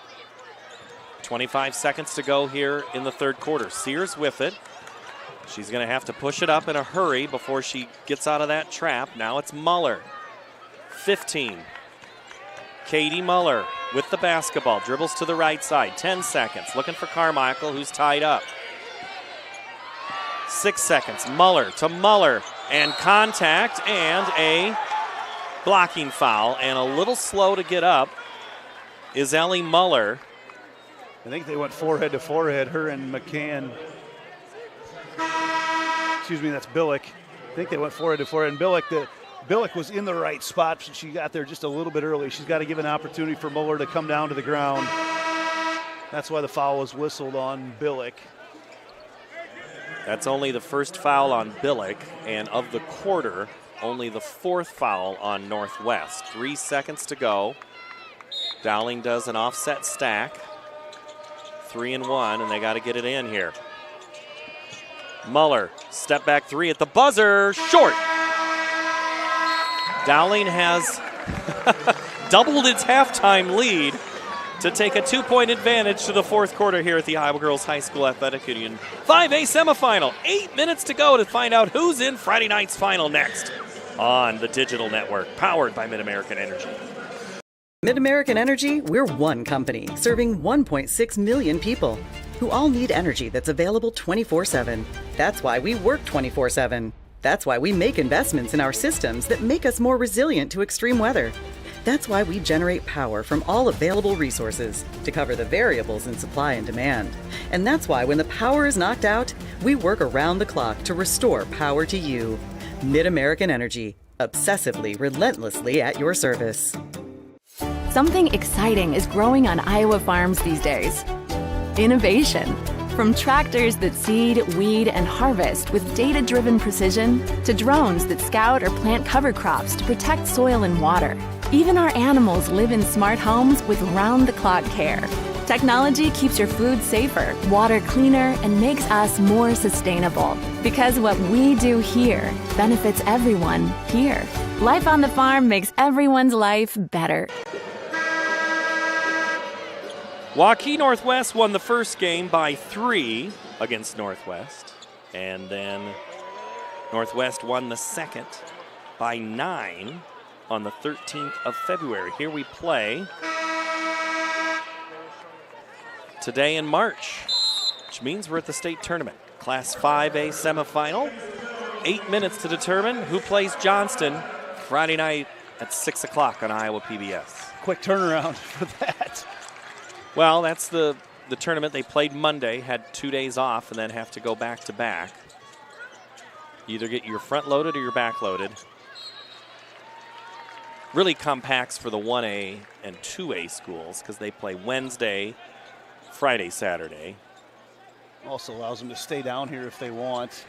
Speaker 1: 25 seconds to go here in the third quarter. Sears with it. She's going to have to push it up in a hurry before she gets out of that trap. Now it's Muller. 15. Katie Muller with the basketball. Dribbles to the right side. 10 seconds. Looking for Carmichael, who's tied up. 6 seconds. Muller to Muller. And contact and a blocking foul. And a little slow to get up is Ellie Muller.
Speaker 2: I think they went forehead to forehead, her and McCann. Excuse me, that's Billick. I think they went forehead to forehead. And Billick was in the right spot. She got there just a little bit early. She's got to give an opportunity for Muller to come down to the ground. That's why the foul was whistled on Billick.
Speaker 1: That's only the first foul on Billick, and of the quarter, only the fourth foul on Northwest. 3 seconds to go. Dowling does an offset stack. 3 and 1, and they got to get it in here. Muller, step back 3 at the buzzer, short. Dowling has doubled its halftime lead to take a 2-point advantage to the fourth quarter here at the Iowa Girls High School Athletic Union. 5A semifinal, 8 minutes to go to find out who's in Friday night's final next on the digital network, powered by Mid-American Energy.
Speaker 3: Mid-American Energy, we're one company serving 1.6 million people who all need energy that's available 24/7. That's why we work 24/7. That's why we make investments in our systems that make us more resilient to extreme weather. That's why we generate power from all available resources to cover the variables in supply and demand. And that's why when the power is knocked out, we work around the clock to restore power to you. Mid-American Energy, obsessively, relentlessly at your service.
Speaker 5: Something exciting is growing on Iowa farms these days. Innovation. From tractors that seed, weed, and harvest with data-driven precision to drones that scout or plant cover crops to protect soil and water. Even our animals live in smart homes with round-the-clock care. Technology keeps your food safer, water cleaner, and makes us more sustainable. Because what we do here benefits everyone here. Life on the farm makes everyone's life better.
Speaker 1: Waukee Northwest won the first game by 3 against Northwest. And then Northwest won the second by 9 on the 13th of February. Here we play today in March, which means we're at the state tournament. Class 5A semifinal. 8 minutes to determine who plays Johnston Friday night at 6 o'clock on Iowa PBS.
Speaker 2: Quick turnaround for that.
Speaker 1: Well, that's the tournament. They played Monday, had 2 days off, and then have to go back to back. Either get your front loaded or your back loaded. Really compacts for the 1A and 2A schools because they play Wednesday, Friday, Saturday.
Speaker 2: Also allows them to stay down here if they want.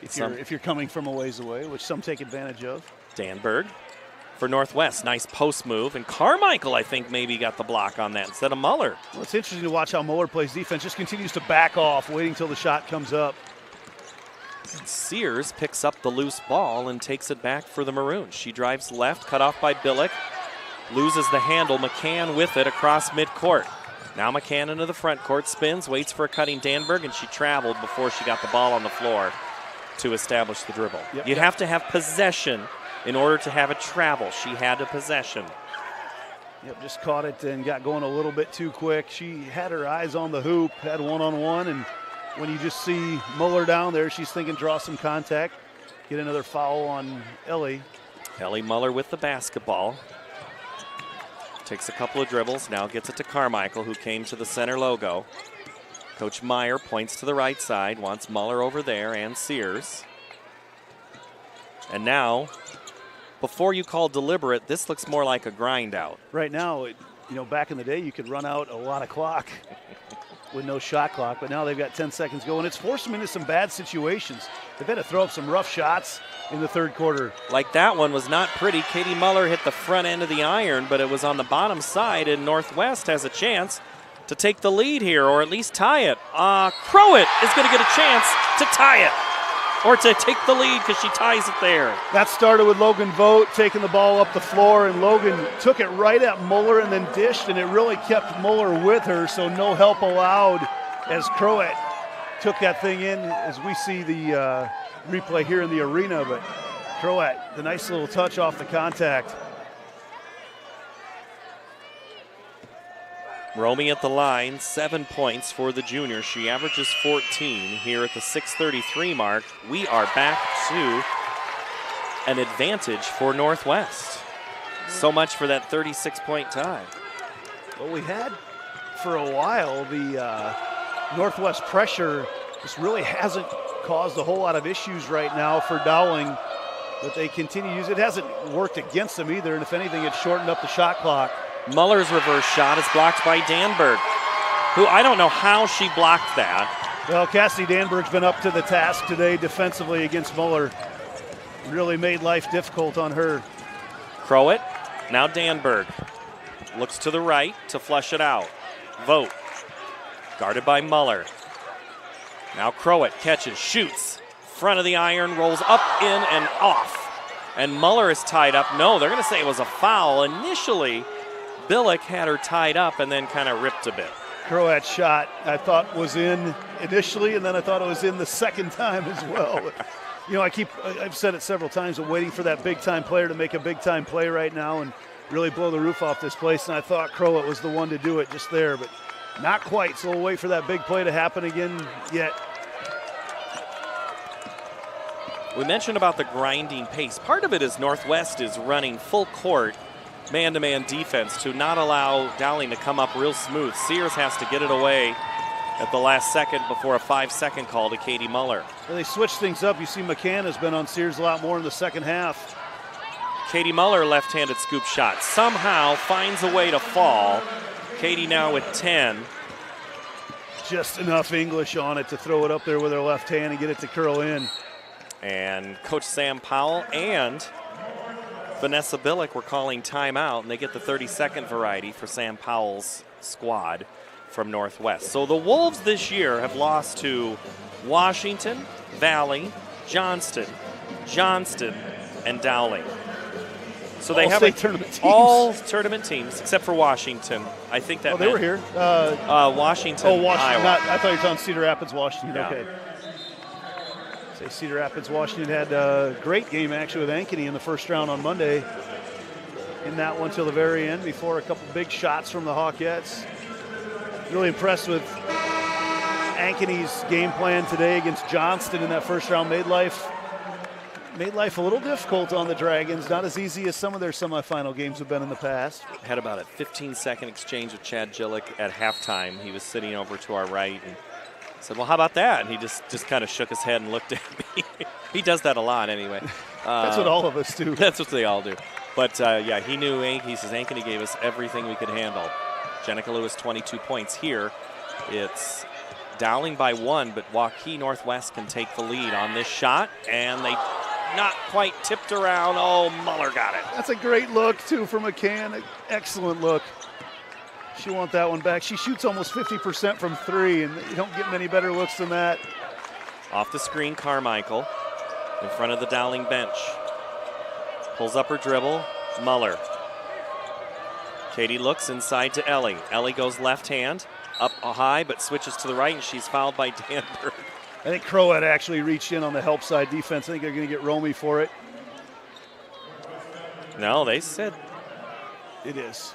Speaker 2: If you're coming from a ways away, which some take advantage of.
Speaker 1: Danberg for Northwest. Nice post move. And Carmichael, I think, maybe got the block on that instead of Muller.
Speaker 2: Well, it's interesting to watch how Muller plays defense. Just continues to back off, waiting till the shot comes up.
Speaker 1: And Sears picks up the loose ball and takes it back for the Maroons. She drives left, cut off by Billick. Loses the handle. McCann with it across midcourt. Now McCann into the front court, spins, waits for a cutting Danberg, and she traveled before she got the ball on the floor to establish the dribble. You have to have possession in order to have a travel. She had a possession.
Speaker 2: Yep, just caught it and got going a little bit too quick. She had her eyes on the hoop, had one-on-one, and when you just see Muller down there, she's thinking draw some contact, get another foul on Ellie.
Speaker 1: Ellie Muller with the basketball. Takes a couple of dribbles, now gets it to Carmichael, who came to the center logo. Coach Meyer points to the right side, wants Muller over there and Sears. And now, before you call deliberate, this looks more like a grind out.
Speaker 2: Right now, back in the day, you could run out a lot of clock with no shot clock, but now they've got 10 seconds going. It's forced them into some bad situations. They've had to throw up some rough shots in the third quarter.
Speaker 1: Like that one was not pretty. Katie Muller hit the front end of the iron, but it was on the bottom side, and Northwest has a chance to take the lead here, or at least tie it. Crowett is going to get a chance to tie it, or to take the lead because she ties it there.
Speaker 2: That started with Logan Vogt taking the ball up the floor, and Logan took it right at Muller and then dished, and it really kept Muller with her, so no help allowed as Crowett took that thing in, as we see the replay here in the arena. But Crowett, the nice little touch off the contact.
Speaker 1: Romy at the line, 7 points for the junior. She averages 14 here at the 6:33 mark. We are back to an advantage for Northwest. So much for that 36-point tie.
Speaker 2: Well, we had for a while the Northwest pressure just really hasn't caused a whole lot of issues right now for Dowling, but they continue to use it. It hasn't worked against them either, and if anything, it's shortened up the shot clock.
Speaker 1: Muller's reverse shot is blocked by Danberg, who I don't know how she blocked that.
Speaker 2: Well, Cassidy Danberg's been up to the task today defensively against Muller. Really made life difficult on her.
Speaker 1: Crowett, now Danberg. Looks to the right to flush it out. Vogt, guarded by Muller. Now Crowett catches, shoots. Front of the iron, rolls up, in, and off. And Muller is tied up. No, they're going to say it was a foul. Initially, Billick had her tied up and then kind of ripped a bit.
Speaker 2: Croat's shot I thought was in initially, and then I thought it was in the second time as well. I've said it several times, I'm waiting for that big-time player to make a big-time play right now and really blow the roof off this place, and I thought Crowett was the one to do it just there, but not quite, so we'll wait for that big play to happen again yet.
Speaker 1: We mentioned about the grinding pace. Part of it is Northwest is running full court man-to-man defense to not allow Dowling to come up real smooth. Sears has to get it away at the last second before a 5-second call to Katie Muller.
Speaker 2: Well, they switched things up. You see McCann has been on Sears a lot more in the second half.
Speaker 1: Katie Muller, left-handed scoop shot, somehow finds a way to fall. Katie now with 10.
Speaker 2: Just enough English on it to throw it up there with her left hand and get it to curl in.
Speaker 1: And Coach Sam Powell and Vanessa Billick were calling timeout, and they get the 30-second variety for Sam Powell's squad from Northwest. So the Wolves this year have lost to Washington, Valley, Johnston, and Dowling. So they have all tournament teams except for Washington. I think that
Speaker 2: they were here.
Speaker 1: Washington.
Speaker 2: Oh, Washington.
Speaker 1: Iowa.
Speaker 2: I thought you were talking Cedar Rapids, Washington.
Speaker 1: Yeah.
Speaker 2: Okay. Say Cedar Rapids, Washington had a great game actually with Ankeny in the first round on Monday. In that one till the very end before a couple big shots from the Hawkettes. Really impressed with Ankeny's game plan today against Johnston in that first round. Made life a little difficult on the Dragons. Not as easy as some of their semifinal games have been in the past.
Speaker 1: Had about a 15-second exchange with Chad Gillick at halftime. He was sitting over to our right and said, well, how about that? And he just kind of shook his head and looked at me. He does that a lot anyway.
Speaker 2: That's what all of us do.
Speaker 1: That's what they all do. But, yeah, he knew he says Ankeny gave us everything we could handle. Jenica Lewis, 22 points here. It's Dowling by 1, but Waukee Northwest can take the lead on this shot, and they not quite tipped around. Oh, Muller got it.
Speaker 2: That's a great look, too, for McCann. Excellent look. She wants that one back. She shoots almost 50% from 3, and you don't get many better looks than that.
Speaker 1: Off the screen, Carmichael in front of the Dowling bench. Pulls up her dribble, Muller. Katie looks inside to Ellie. Ellie goes left hand, up high, but switches to the right, and she's fouled by Danberg.
Speaker 2: I think Croat actually reached in on the help side defense. I think they're going to get Romy for it.
Speaker 1: No, they said.
Speaker 2: It is.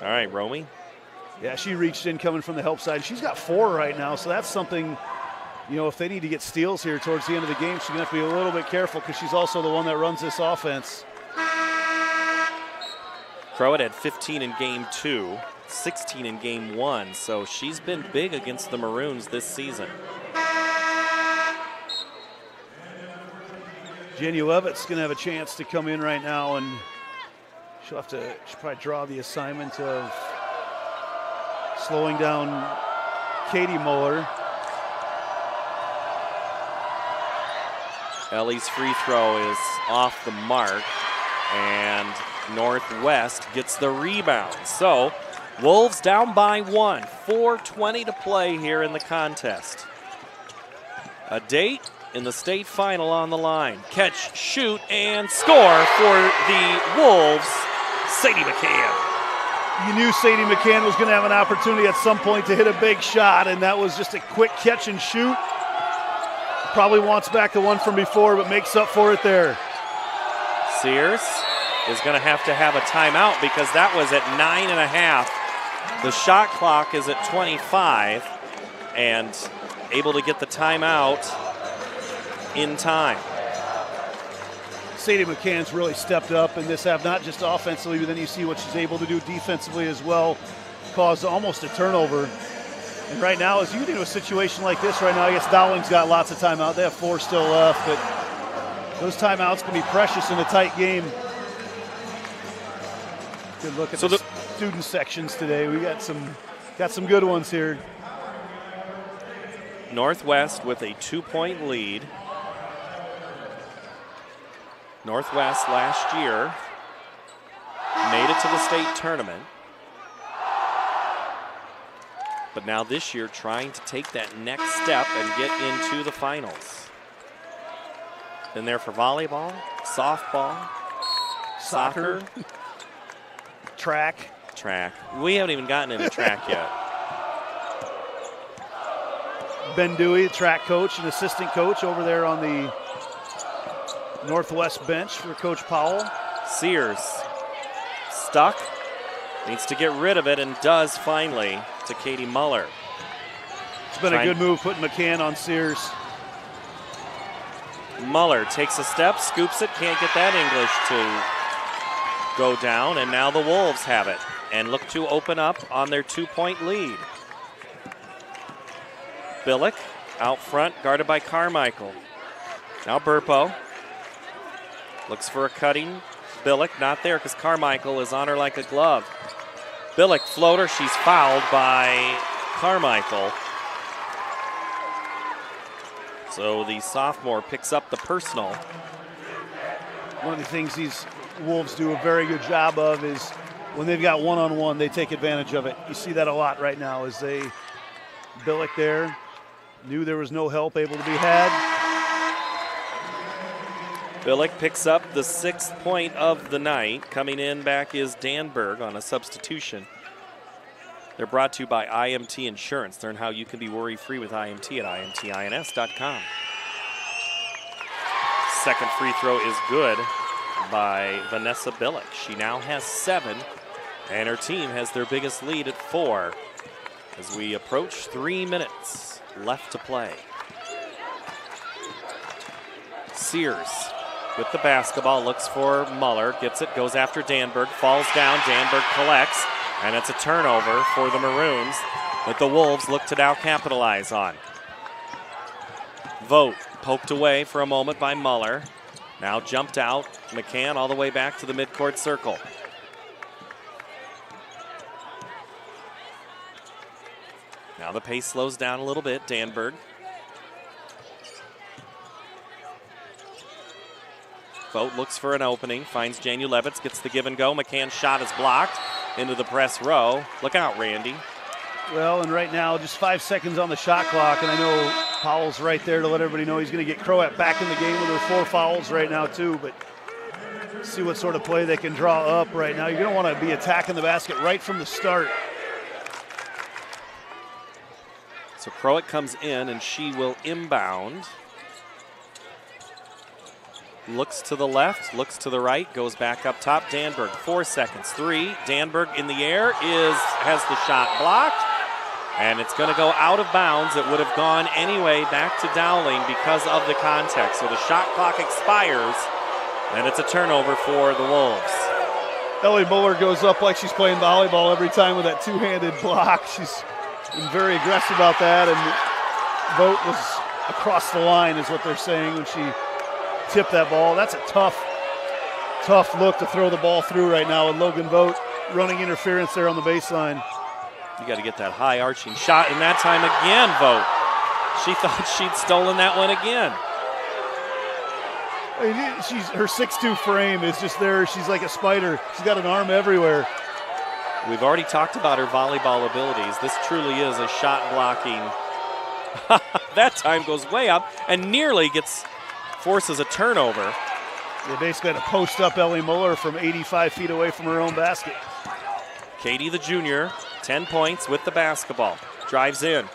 Speaker 1: All right, Romy.
Speaker 2: Yeah, she reached in coming from the help side. She's got 4 right now, so that's something, if they need to get steals here towards the end of the game, she's going to have to be a little bit careful because she's also the one that runs this offense.
Speaker 1: Croat had 15 in game 2, 16 in game 1, so she's been big against the Maroons this season.
Speaker 2: Jenny Levitt's going to have a chance to come in right now, and she'll probably draw the assignment of slowing down Katie Muller.
Speaker 1: Ellie's free throw is off the mark, and Northwest gets the rebound. So, Wolves down by 1, 4:20 to play here in the contest. A date in the state final on the line. Catch, shoot, and score for the Wolves, Sadie McCann.
Speaker 2: You knew Sadie McCann was going to have an opportunity at some point to hit a big shot, and that was just a quick catch and shoot. Probably wants back the one from before, but makes up for it there.
Speaker 1: Sears is going to have a timeout because that was at 9.5. The shot clock is at 25, and able to get the timeout in time.
Speaker 2: Sadie McCann's really stepped up in this half, not just offensively, but then you see what she's able to do defensively as well, cause almost a turnover. And right now, as you get into a situation like this right now, I guess Dowling's got lots of timeout. They have 4 still left, but those timeouts can be precious in a tight game. Good look at the student sections today. We got some good ones here.
Speaker 1: Northwest with a 2-point lead. Northwest last year made it to the state tournament. But now this year trying to take that next step and get into the finals. Been there for volleyball, softball, soccer.
Speaker 2: Track.
Speaker 1: We haven't even gotten into track yet.
Speaker 2: Ben Dewey, the track coach and assistant coach over there on the Northwest bench for Coach Powell.
Speaker 1: Sears stuck, needs to get rid of it, and does finally to Katie Muller.
Speaker 2: It's been a good move putting McCann on Sears.
Speaker 1: Muller takes a step, scoops it, can't get that English to go down, and now the Wolves have it and look to open up on their 2-point lead. Billick out front, guarded by Carmichael. Now Burpo looks for a cutting. Billick not there because Carmichael is on her like a glove. Billick floater, she's fouled by Carmichael. So the sophomore picks up the personal.
Speaker 2: One of the things these Wolves do a very good job of is when they've got one-on-one, they take advantage of it. You see that a lot right now as Billick there, knew there was no help able to be had.
Speaker 1: Billick picks up the 6th point of the night. Coming in back is Danberg on a substitution. They're brought to you by IMT Insurance. Learn how you can be worry-free with IMT at imtins.com. Second free throw is good by Vanessa Billick. She now has 7, and her team has their biggest lead at 4 as we approach 3 minutes left to play. Sears with the basketball, looks for Muller, gets it, goes after Danberg, falls down, Danberg collects, and it's a turnover for the Maroons that the Wolves look to now capitalize on. Vogt poked away for a moment by Muller, now jumped out, McCann all the way back to the midcourt circle. Now the pace slows down a little bit, Danberg. Vogt looks for an opening, finds Janulevitz, gets the give and go. McCann's shot is blocked into the press row. Look out, Randy.
Speaker 2: Well, and right now, just 5 seconds on the shot clock, and I know Powell's right there to let everybody know he's going to get Croat back in the game with her 4 fouls right now, too, but see what sort of play they can draw up right now. You're going to want to be attacking the basket right from the start.
Speaker 1: So Croat comes in, and she will inbound. Looks to the left, looks to the right, goes back up top. Danberg, 4 seconds. 3. Danberg in the air has the shot blocked, and it's going to go out of bounds. It would have gone anyway back to Dowling because of the context. So the shot clock expires, and it's a turnover for the Wolves.
Speaker 2: Ellie Muller goes up like she's playing volleyball every time with that two-handed block. She's been very aggressive about that, and Vogt was across the line is what they're saying when she tipped that ball. That's a tough look to throw the ball through right now with Logan Vogt running interference there on the baseline.
Speaker 1: You got to get that high arching shot, and that time again, Vogt. She thought she'd stolen that one again.
Speaker 2: I mean, her 6'2" frame is just there. She's like a spider. She's got an arm everywhere.
Speaker 1: We've already talked about her volleyball abilities. This truly is a shot blocking. That time goes way up and nearly forces a turnover.
Speaker 2: They basically had to post up Ellie Muller from 85 feet away from her own basket.
Speaker 1: Katie, the junior, 10 points with the basketball. Drives in,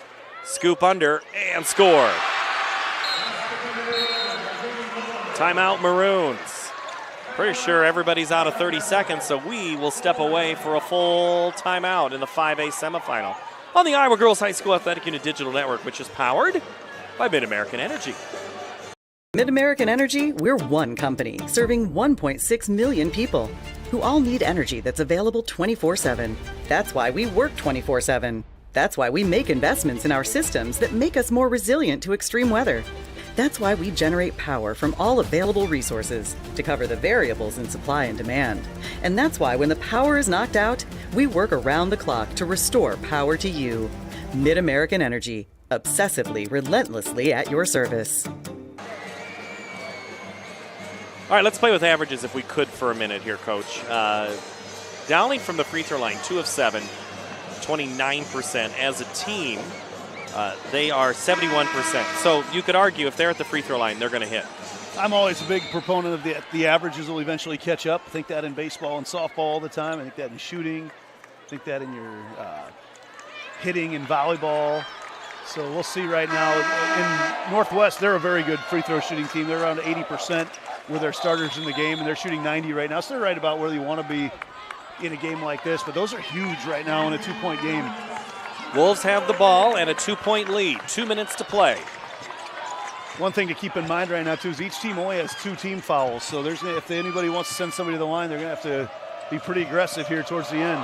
Speaker 1: scoop under, and score. Timeout Maroons. Pretty sure everybody's out of 30 seconds, so we will step away for a full timeout in the 5A semifinal on the Iowa Girls High School Athletic Unit Digital Network, which is powered by Mid-American Energy.
Speaker 3: Mid-American Energy, we're one company serving 1.6 million people who all need energy that's available 24/7. That's why we work 24/7. That's why we make investments in our systems that make us more resilient to extreme weather. That's why we generate power from all available resources to cover the variables in supply and demand. And that's why when the power is knocked out, we work around the clock to restore power to you. Mid-American Energy, obsessively, relentlessly at your service.
Speaker 1: All right, let's play with averages if we could for a minute here, Coach. Dowling from the free throw line, 2 of 7, 29%. As a team, they are 71%. So you could argue if they're at the free throw line, they're going to hit.
Speaker 2: I'm always a big proponent of the averages will eventually catch up. I think that in baseball and softball all the time. I think that in shooting. I think that in your hitting and volleyball. So we'll see right now. In Northwest, they're a very good free throw shooting team. They're around 80% with their starters in the game, and they're shooting 90 right now. So they're right about where you want to be in a game like this. But those are huge right now in a 2-point game.
Speaker 1: Wolves have the ball and a 2-point lead. 2 minutes to play.
Speaker 2: One thing to keep in mind right now, too, is each team only has 2 team fouls. So if anybody wants to send somebody to the line, they're going to have to be pretty aggressive here towards the end.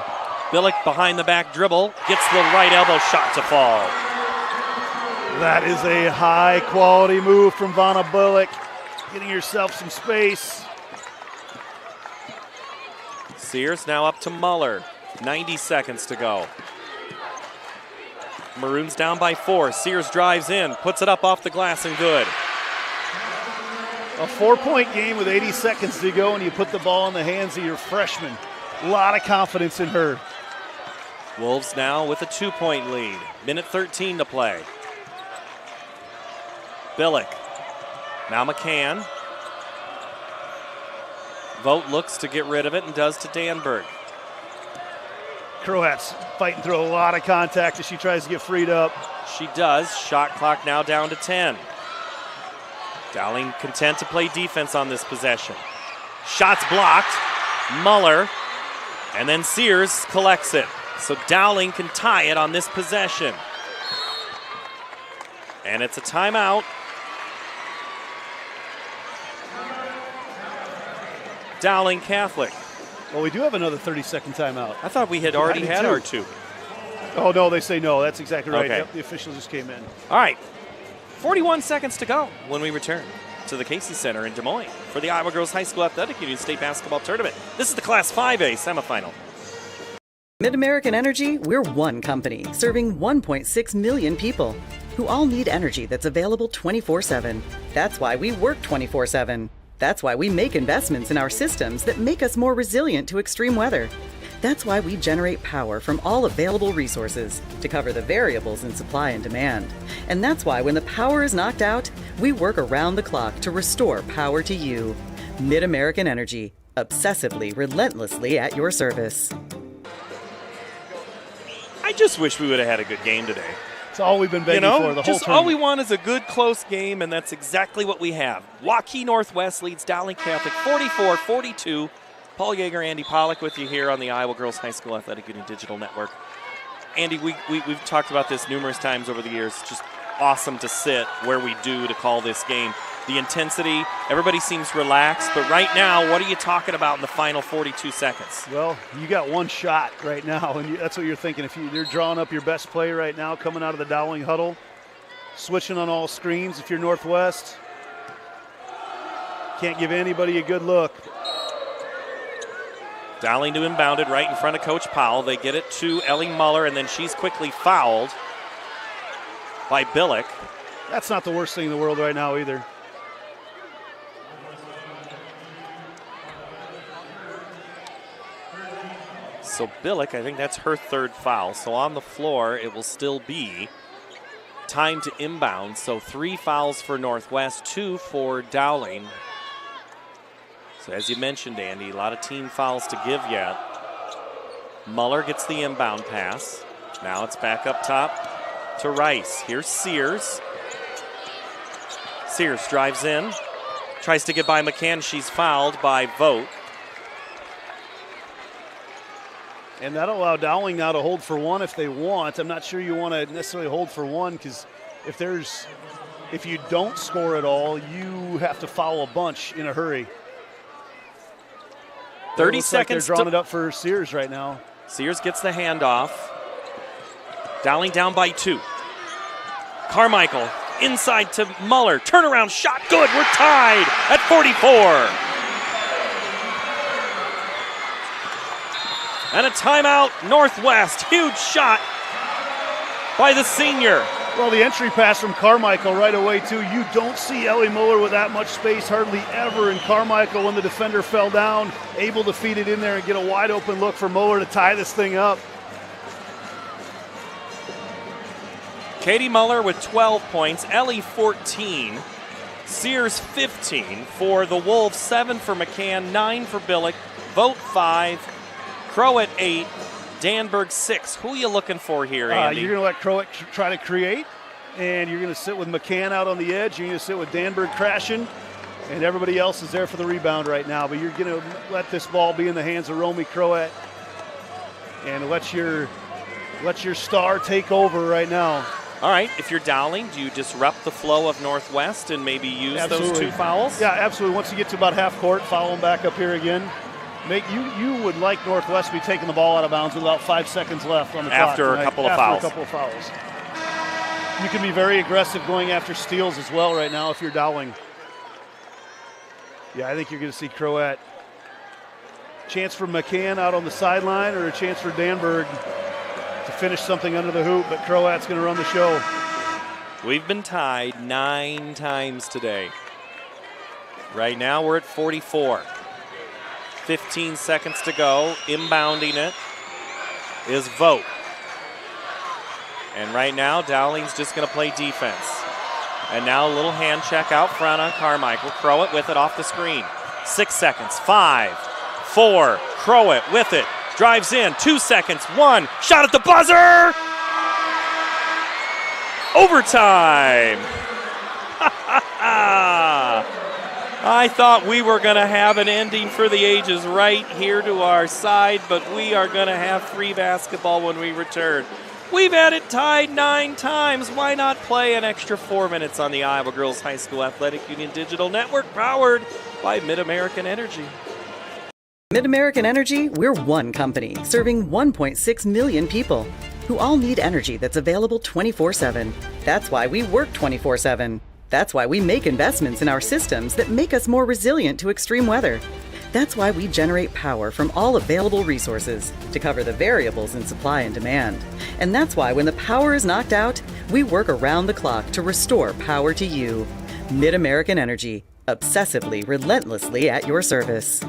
Speaker 1: Billick behind the back dribble, gets the right elbow shot to fall.
Speaker 2: That is a high-quality move from Vanna Billick, getting yourself some space.
Speaker 1: Sears now up to Muller. 90 seconds to go. Maroons down by 4. Sears drives in, puts it up off the glass and good.
Speaker 2: A 4-point game with 80 seconds to go, and you put the ball in the hands of your freshman. A lot of confidence in her.
Speaker 1: Wolves now with a 2-point lead. Minute 13 to play. Billick. Now McCann. Vogt looks to get rid of it and does to Danberg.
Speaker 2: Croats fighting through a lot of contact as she tries to get freed up.
Speaker 1: She does. Shot clock now down to 10. Dowling content to play defense on this possession. Shots blocked. Muller. And then Sears collects it. So Dowling can tie it on this possession. And it's a timeout. Dowling Catholic.
Speaker 2: Well, we do have another 30-second timeout.
Speaker 1: I thought we had already had our 2.
Speaker 2: Oh, no, they say no. That's exactly right.
Speaker 1: Okay.
Speaker 2: Yep, the officials just came in.
Speaker 1: All right. 41 seconds to go when we return to the Casey Center in Des Moines for the Iowa Girls High School Athletic Union State Basketball Tournament. This is the Class 5A semifinal.
Speaker 3: Mid-American Energy, we're one company serving 1.6 million people who all need energy that's available 24/7. That's why we work 24/7. That's why we make investments in our systems that make us more resilient to extreme weather. That's why we generate power from all available resources to cover the variables in supply and demand. And that's why when the power is knocked out, we work around the clock to restore power to you. Mid-American Energy, obsessively, relentlessly at your service.
Speaker 1: I just wish we would have had a good game today.
Speaker 2: It's all we've been begging for the whole
Speaker 1: just all we
Speaker 2: tournament.
Speaker 1: want is a good, close game, and that's exactly what we have. Waukee Northwest leads Dowling Catholic 44-42. Paul Yeager, Andy Pollack with you here on the Iowa Girls High School Athletic Union Digital Network. Andy, we've talked about this numerous times over the years. It's just awesome to sit where we do to call this game. The intensity, everybody seems relaxed, but right now, what are you talking about in the final 42 seconds?
Speaker 2: Well, you got one shot right now, and that's what you're thinking. If you're drawing up your best play right now, coming out of the Dowling huddle, switching on all screens if you're Northwest. Can't give anybody a good look.
Speaker 1: Dowling to inbound it right in front of Coach Powell. They get it to Ellie Muller, and then she's quickly fouled by Billick.
Speaker 2: That's not the worst thing in the world right now either.
Speaker 1: So Billick, I think that's her 3rd foul. So on the floor, it will still be time to inbound. So 3 fouls for Northwest, 2 for Dowling. So as you mentioned, Andy, a lot of team fouls to give yet. Muller gets the inbound pass. Now it's back up top to Rice. Here's Sears. Sears drives in, tries to get by McCann. She's fouled by Vogt.
Speaker 2: And that'll allow Dowling now to hold for 1 if they want. I'm not sure you want to necessarily hold for 1 because if you don't score at all, you have to foul a bunch in a hurry.
Speaker 1: 30 seconds.
Speaker 2: They're drawing it up for Sears right now.
Speaker 1: Sears gets the handoff. Dowling down by 2. Carmichael inside to Muller. Turnaround shot. Good. We're tied at 44. And a timeout, Northwest. Huge shot by the senior.
Speaker 2: Well, the entry pass from Carmichael right away, too. You don't see Ellie Muller with that much space hardly ever. And Carmichael, when the defender fell down, able to feed it in there and get a wide open look for Muller to tie this thing up.
Speaker 1: Katie Muller with 12 points, Ellie 14, Sears 15 for the Wolves, 7 for McCann, 9 for Billick, Vogt 5, Crowett 8, Danberg 6. Who are you looking for here, Andy?
Speaker 2: You're going to let Crowett try to create, and you're going to sit with McCann out on the edge. You're going to sit with Danberg crashing, and everybody else is there for the rebound right now. But you're going to let this ball be in the hands of Romy Crowett and let your star take over right now.
Speaker 1: All right, if you're Dowling, do you disrupt the flow of Northwest and maybe use those 2 fouls?
Speaker 2: Yeah, absolutely. Once you get to about half court, foul them back up here again. You would like Northwest to be taking the ball out of bounds with about 5 seconds left on the clock
Speaker 1: after
Speaker 2: tonight,
Speaker 1: a couple of
Speaker 2: after
Speaker 1: fouls.
Speaker 2: a couple of fouls. You can be very aggressive going after steals as well right now if you're Dowling. Yeah, I think you're going to see Croat. Chance for McCann out on the sideline or a chance for Danberg to finish something under the hoop, but Croat's going to run the show.
Speaker 1: We've been tied 9 times today. Right now we're at 44. 15 seconds to go. Inbounding it is Vogt. And right now Dowling's just going to play defense. And now a little hand check out front on Carmichael. Croat with it off the screen. 6 seconds. 5, 4. Croat with it. Drives in. 2 seconds. 1. Shot at the buzzer. Overtime. I thought we were going to have an ending for the ages right here to our side, but we are going to have free basketball when we return. We've had it tied 9 times. Why not play an extra 4 minutes on the Iowa Girls High School Athletic Union Digital Network, powered by Mid-American Energy?
Speaker 3: Mid-American Energy, we're one company serving 1.6 million people who all need energy that's available 24/7. That's why we work 24/7. That's why we make investments in our systems that make us more resilient to extreme weather. That's why we generate power from all available resources to cover the variables in supply and demand. And that's why when the power is knocked out, we work around the clock to restore power to you. Mid-American Energy, obsessively, relentlessly at your service.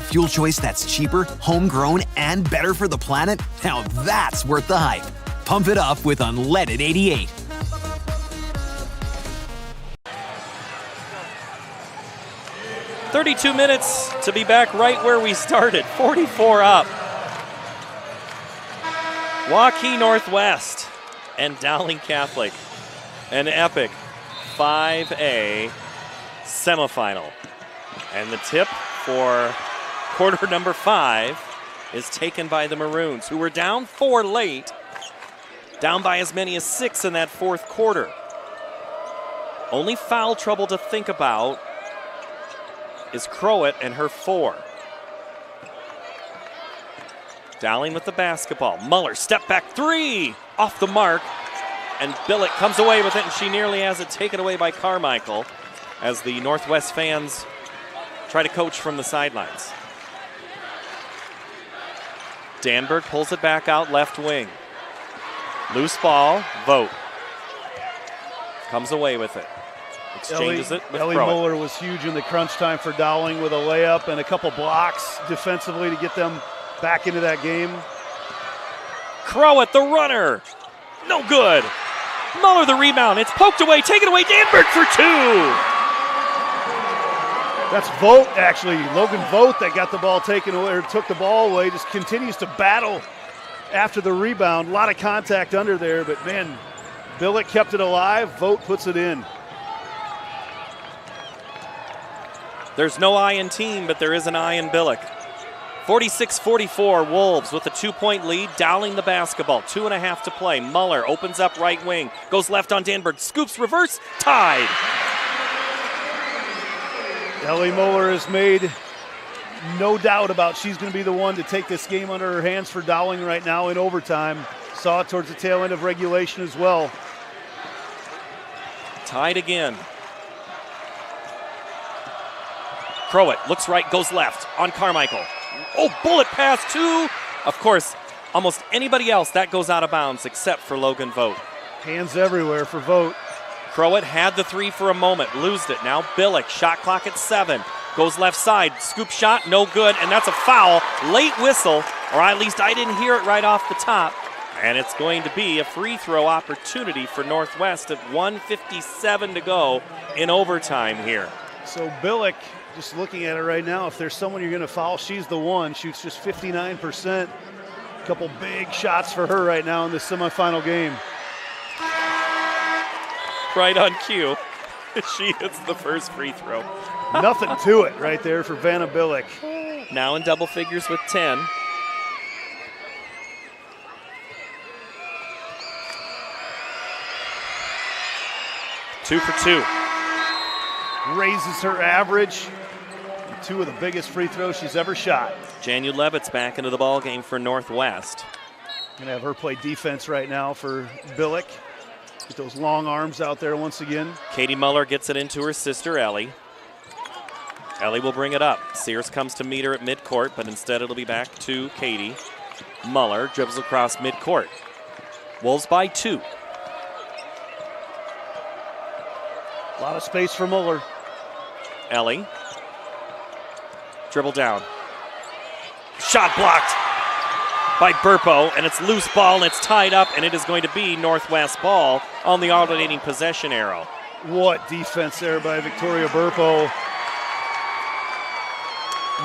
Speaker 11: Fuel choice that's cheaper, homegrown, and better for the planet? Now that's worth the hype. Pump it up with unleaded 88.
Speaker 1: "32 minutes to be back right where we started. 44 up. Waukee Northwest and Dowling Catholic. An epic 5A semifinal. And the tip for quarter number 5 is taken by the Maroons, who were down 4 late, down by as many as 6 in that 4th quarter. Only foul trouble to think about is Croat and her 4. Dowling with the basketball. Muller, step back 3, off the mark, and Billick comes away with it, and she nearly has it taken away by Carmichael as the Northwest fans try to coach from the sidelines. Danberg pulls it back out left wing. Loose ball, Vogt. Comes away with it. Exchanges it with
Speaker 2: Ellie
Speaker 1: Croat.
Speaker 2: Muller was huge in the crunch time for Dowling with a layup and a couple blocks defensively to get them back into that game.
Speaker 1: Croat, the runner. No good. Muller, the rebound. It's poked away, taken away. Danberg for 2.
Speaker 2: That's Vogt, actually. Logan Vogt that got the ball taken away, or took the ball away, just continues to battle after the rebound. A lot of contact under there, but man, Billick kept it alive. Vogt puts it in.
Speaker 1: There's no I in team, but there is an I in Billick. 46-44, Wolves with a 2-point lead. Dowling the basketball, 2.5 to play. Muller opens up right wing, goes left on Danberg, scoops, reverse, tied.
Speaker 2: Ellie Muller has made no doubt about she's going to be the one to take this game under her hands for Dowling right now in overtime. Saw it towards the tail end of regulation as well.
Speaker 1: Tied again. Croat looks right, goes left on Carmichael. Oh, bullet pass to, of course, almost anybody else. That goes out of bounds except for Logan Vogt.
Speaker 2: Hands everywhere for Vogt.
Speaker 1: Croat had the 3 for a moment, losed it. Now Billick, shot clock at 7. Goes left side, scoop shot, no good, and that's a foul. Late whistle, or at least I didn't hear it right off the top. And it's going to be a free throw opportunity for Northwest at 1:57 to go in overtime here.
Speaker 2: So Billick Just looking at it right now, if there's someone you're going to foul, she's the one. Shoots just 59%. A couple big shots for her right now in this semifinal game.
Speaker 1: Right on cue. She hits the first free throw.
Speaker 2: Nothing to it right there for Vanna Billick.
Speaker 1: Now in double figures with 10. Two for two.
Speaker 2: Raises her average. Two of the biggest free throws she's ever shot.
Speaker 1: Janu Levitt's back into the ball game for Northwest.
Speaker 2: Gonna have her play defense right now for Billick. Get those long arms out there once again.
Speaker 1: Katie Muller gets it into her sister, Ellie. Ellie will bring it up. Sears comes to meet her at midcourt, but instead it'll be back to Katie. Muller dribbles across midcourt. Wolves by 2.
Speaker 2: A lot of space for Muller.
Speaker 1: Ellie. Dribble down. Shot blocked by Burpo, and it's loose ball, and it's tied up, and it is going to be Northwest ball on the alternating possession arrow.
Speaker 2: What defense there by Victoria Burpo.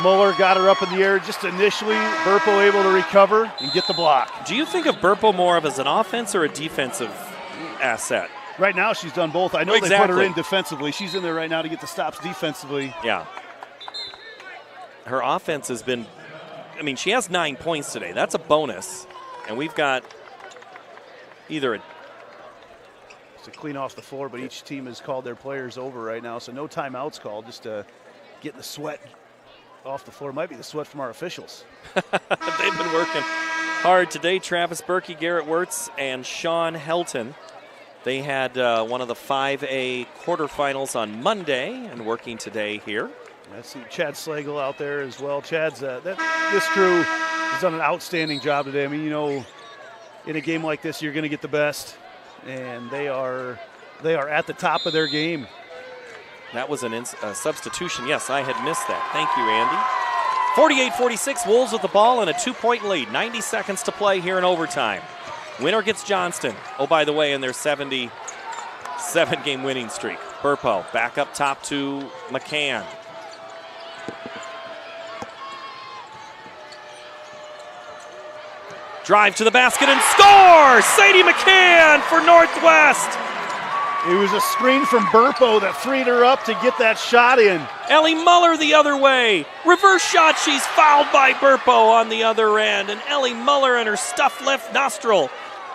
Speaker 2: Muller got her up in the air just initially. Burpo able to recover and get the block.
Speaker 1: Do you think of Burpo more of as an offense or a defensive asset?
Speaker 2: Right now she's done both. I know
Speaker 1: Exactly.
Speaker 2: They put her in defensively. She's in there right now to get the stops defensively.
Speaker 1: Yeah. Her offense has been, I mean, she has 9 points today. That's a bonus. And we've got either a
Speaker 2: to clean off the floor, but each team has called their players over right now, so no timeouts called, just to get the sweat off the floor. Might be the sweat from our officials.
Speaker 1: They've been working hard today. Travis Berkey, Garrett Wirtz, and Sean Helton. They had one of the 5A quarterfinals on Monday and working today here.
Speaker 2: I see Chad Slagle out there as well. Chad's this crew has done an outstanding job today. I mean, you know, in a game like this, you're going to get the best, and they are at the top of their game.
Speaker 1: That was a substitution. Yes, I had missed that. Thank you, Andy. 48-46, Wolves with the ball and a 2-point lead. 90 seconds to play here in overtime. Winner gets Johnston. Oh, by the way, in their 77-game winning streak. Burpo back up top to McCann. Drive to the basket and score! Sadie McCann for Northwest.
Speaker 2: It was a screen from Burpo that freed her up to get that shot in.
Speaker 1: Ellie Muller the other way. Reverse shot, she's fouled by Burpo on the other end. And Ellie Muller and her stuffed left nostril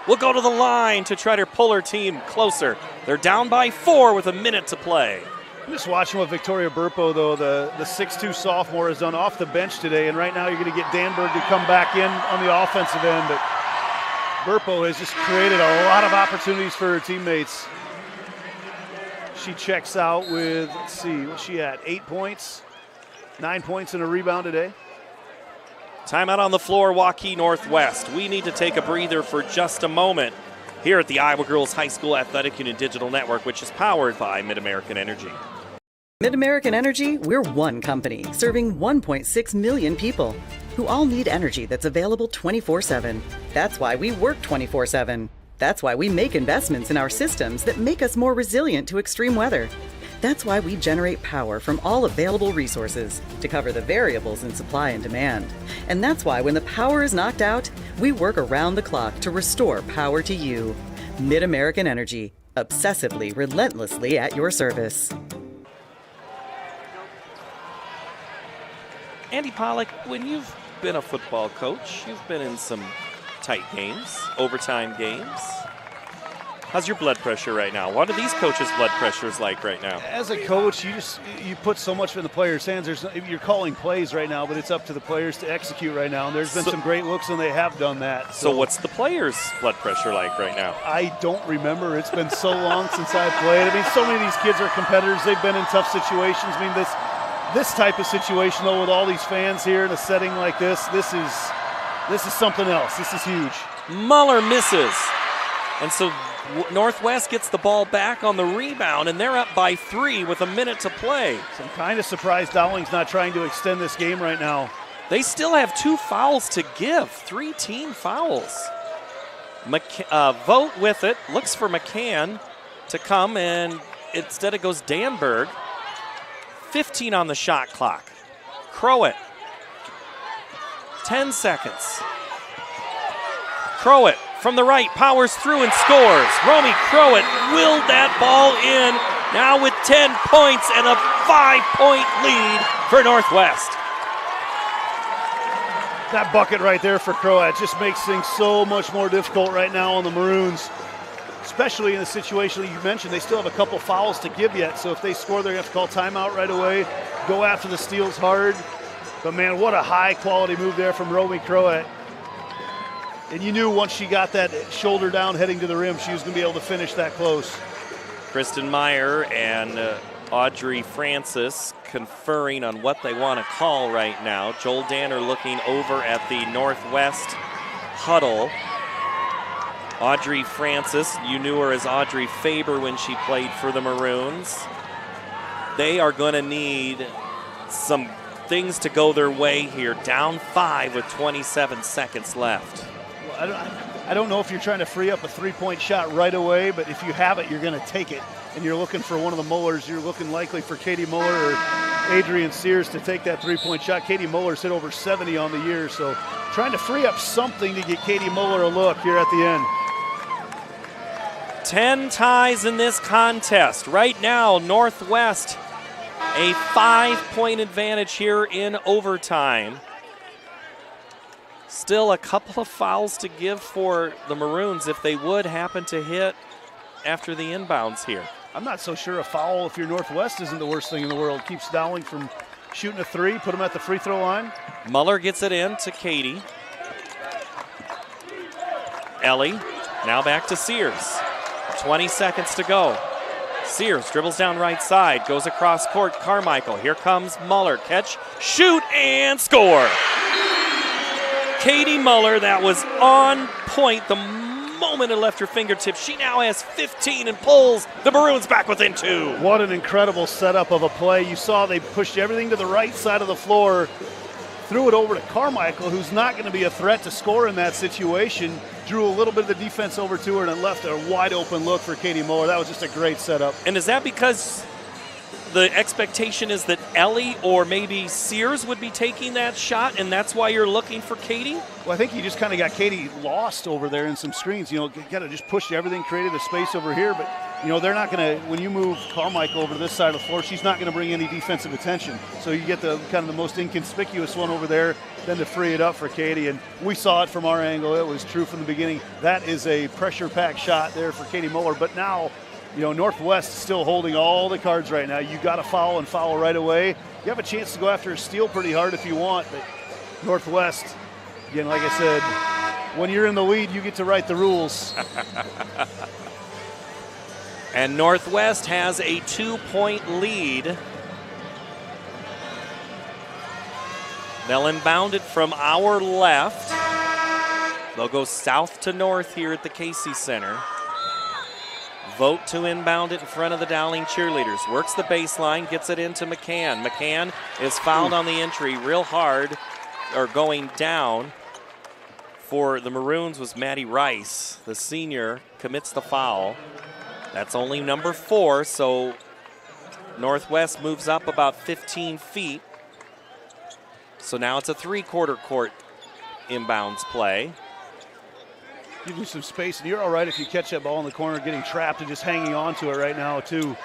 Speaker 1: will go to the line to try to pull her team closer. They're down by 4 with a minute to play.
Speaker 2: I'm just watching what Victoria Burpo, though, the 6'2 sophomore, has done off the bench today. And right now you're going to get Danberg to come back in on the offensive end. But Burpo has just created a lot of opportunities for her teammates. She checks out with, let's see, what's she at? 8 points, 9 points and a rebound today.
Speaker 1: Timeout on the floor, Waukee Northwest. We need to take a breather for just a moment here at the Iowa Girls High School Athletic Union Digital Network, which is powered by Mid-American Energy.
Speaker 3: Mid-American Energy, we're one company serving 1.6 million people who all need energy that's available 24/7. That's why we work 24/7. That's why we make investments in our systems that make us more resilient to extreme weather. That's why we generate power from all available resources to cover the variables in supply and demand. And that's why when the power is knocked out, we work around the clock to restore power to you. Mid-American Energy, obsessively, relentlessly at your service.
Speaker 1: Andy Pollack, when you've been a football coach, you've been in some tight games, overtime games. How's your blood pressure right now? What are these coaches' blood pressures like right now?
Speaker 2: As a coach, you put so much in the players' hands. You're calling plays right now, but it's up to the players to execute right now. And there's been some great looks, and they have done that.
Speaker 1: So what's the players' blood pressure like right now?
Speaker 2: I don't remember. It's been so long since I've played. I mean, so many of these kids are competitors. They've been in tough situations. I mean, this type of situation, though, with all these fans here in a setting like this is something else. This is huge.
Speaker 1: Muller misses. And so Northwest gets the ball back on the rebound, and they're up by 3 with a minute to play.
Speaker 2: So I'm kind of surprised Dowling's not trying to extend this game right now.
Speaker 1: They still have 2 fouls to give, 3 team fouls. Vogt with it, looks for McCann to come, and instead it goes Danberg. 15 on the shot clock. Crowett, 10 seconds. Crowett from the right, powers through and scores. Romy Crowett willed that ball in, now with 10 points and a 5-point lead for Northwest.
Speaker 2: That bucket right there for Crowett just makes things so much more difficult right now on the Maroons, especially in the situation that you mentioned. They still have a couple fouls to give yet, so if they score, they're going to have to call timeout right away, go after the steals hard. But, man, what a high-quality move there from Romy Crowett. And you knew once she got that shoulder down heading to the rim, she was going to be able to finish that close.
Speaker 1: Kristen Meyer and Audrey Francis conferring on what they want to call right now. Joel Danner looking over at the Northwest huddle. Audrey Francis, you knew her as Audrey Faber when she played for the Maroons. They are going to need some things to go their way here. Down 5 with 27 seconds left.
Speaker 2: I don't know if you're trying to free up a three-point shot right away, but if you have it, you're going to take it. And you're looking for one of the Mullers. You're looking likely for Katie Muller or Adrian Sears to take that three-point shot. Katie Muller's hit over 70 on the year, so trying to free up something to get Katie Muller a look here at the end.
Speaker 1: 10 ties in this contest. Right now, Northwest, a 5-point advantage here in overtime. Still a couple of fouls to give for the Maroons if they would happen to hit after the inbounds here.
Speaker 2: I'm not so sure a foul if you're Northwest isn't the worst thing in the world. Keeps Dowling from shooting a three, put them at the free throw line.
Speaker 1: Muller gets it in to Katie. Ellie, now back to Sears. 20 seconds to go. Sears dribbles down right side, goes across court. Carmichael, here comes Muller. Catch, shoot, and score. Katie Muller, that was on point the moment it left her fingertips. She now has 15 and pulls the Maroons back within 2.
Speaker 2: What an incredible setup of a play. You saw they pushed everything to the right side of the floor, threw it over to Carmichael, who's not going to be a threat to score in that situation. Drew a little bit of the defense over to her and left a wide open look for Katie Muller. That was just a great setup.
Speaker 1: And is that because the expectation is that Ellie or maybe Sears would be taking that shot, and that's why you're looking for Katie?
Speaker 2: Well, I think you just kind of got Katie lost over there in some screens. You know, kind of just pushed everything, created a space over here. But, you know, they're not going to, when you move Carmichael over to this side of the floor, she's not going to bring any defensive attention. So you get the kind of the most inconspicuous one over there, then to free it up for Katie. And we saw it from our angle. It was true from the beginning. That is a pressure-packed shot there for Katie Muller. But now, you know, Northwest is still holding all the cards right now. You got to foul and foul right away. You have a chance to go after a steal pretty hard if you want, but Northwest, again, like I said, when you're in the lead, you get to write the rules.
Speaker 1: And Northwest has a 2-point lead. They'll inbound it from our left. They'll go south to north here at the Casey Center. Vote to inbound it in front of the Dowling cheerleaders. Works the baseline, gets it into McCann. McCann is fouled on the entry real hard, or going down. For the Maroons was Maddie Rice. The senior commits the foul. That's only number 4, so Northwest moves up about 15 feet. So now it's a 3-quarter court inbounds play.
Speaker 2: You lose some space, and you're all right if you catch that ball in the corner, getting trapped and just hanging on to it right now, too.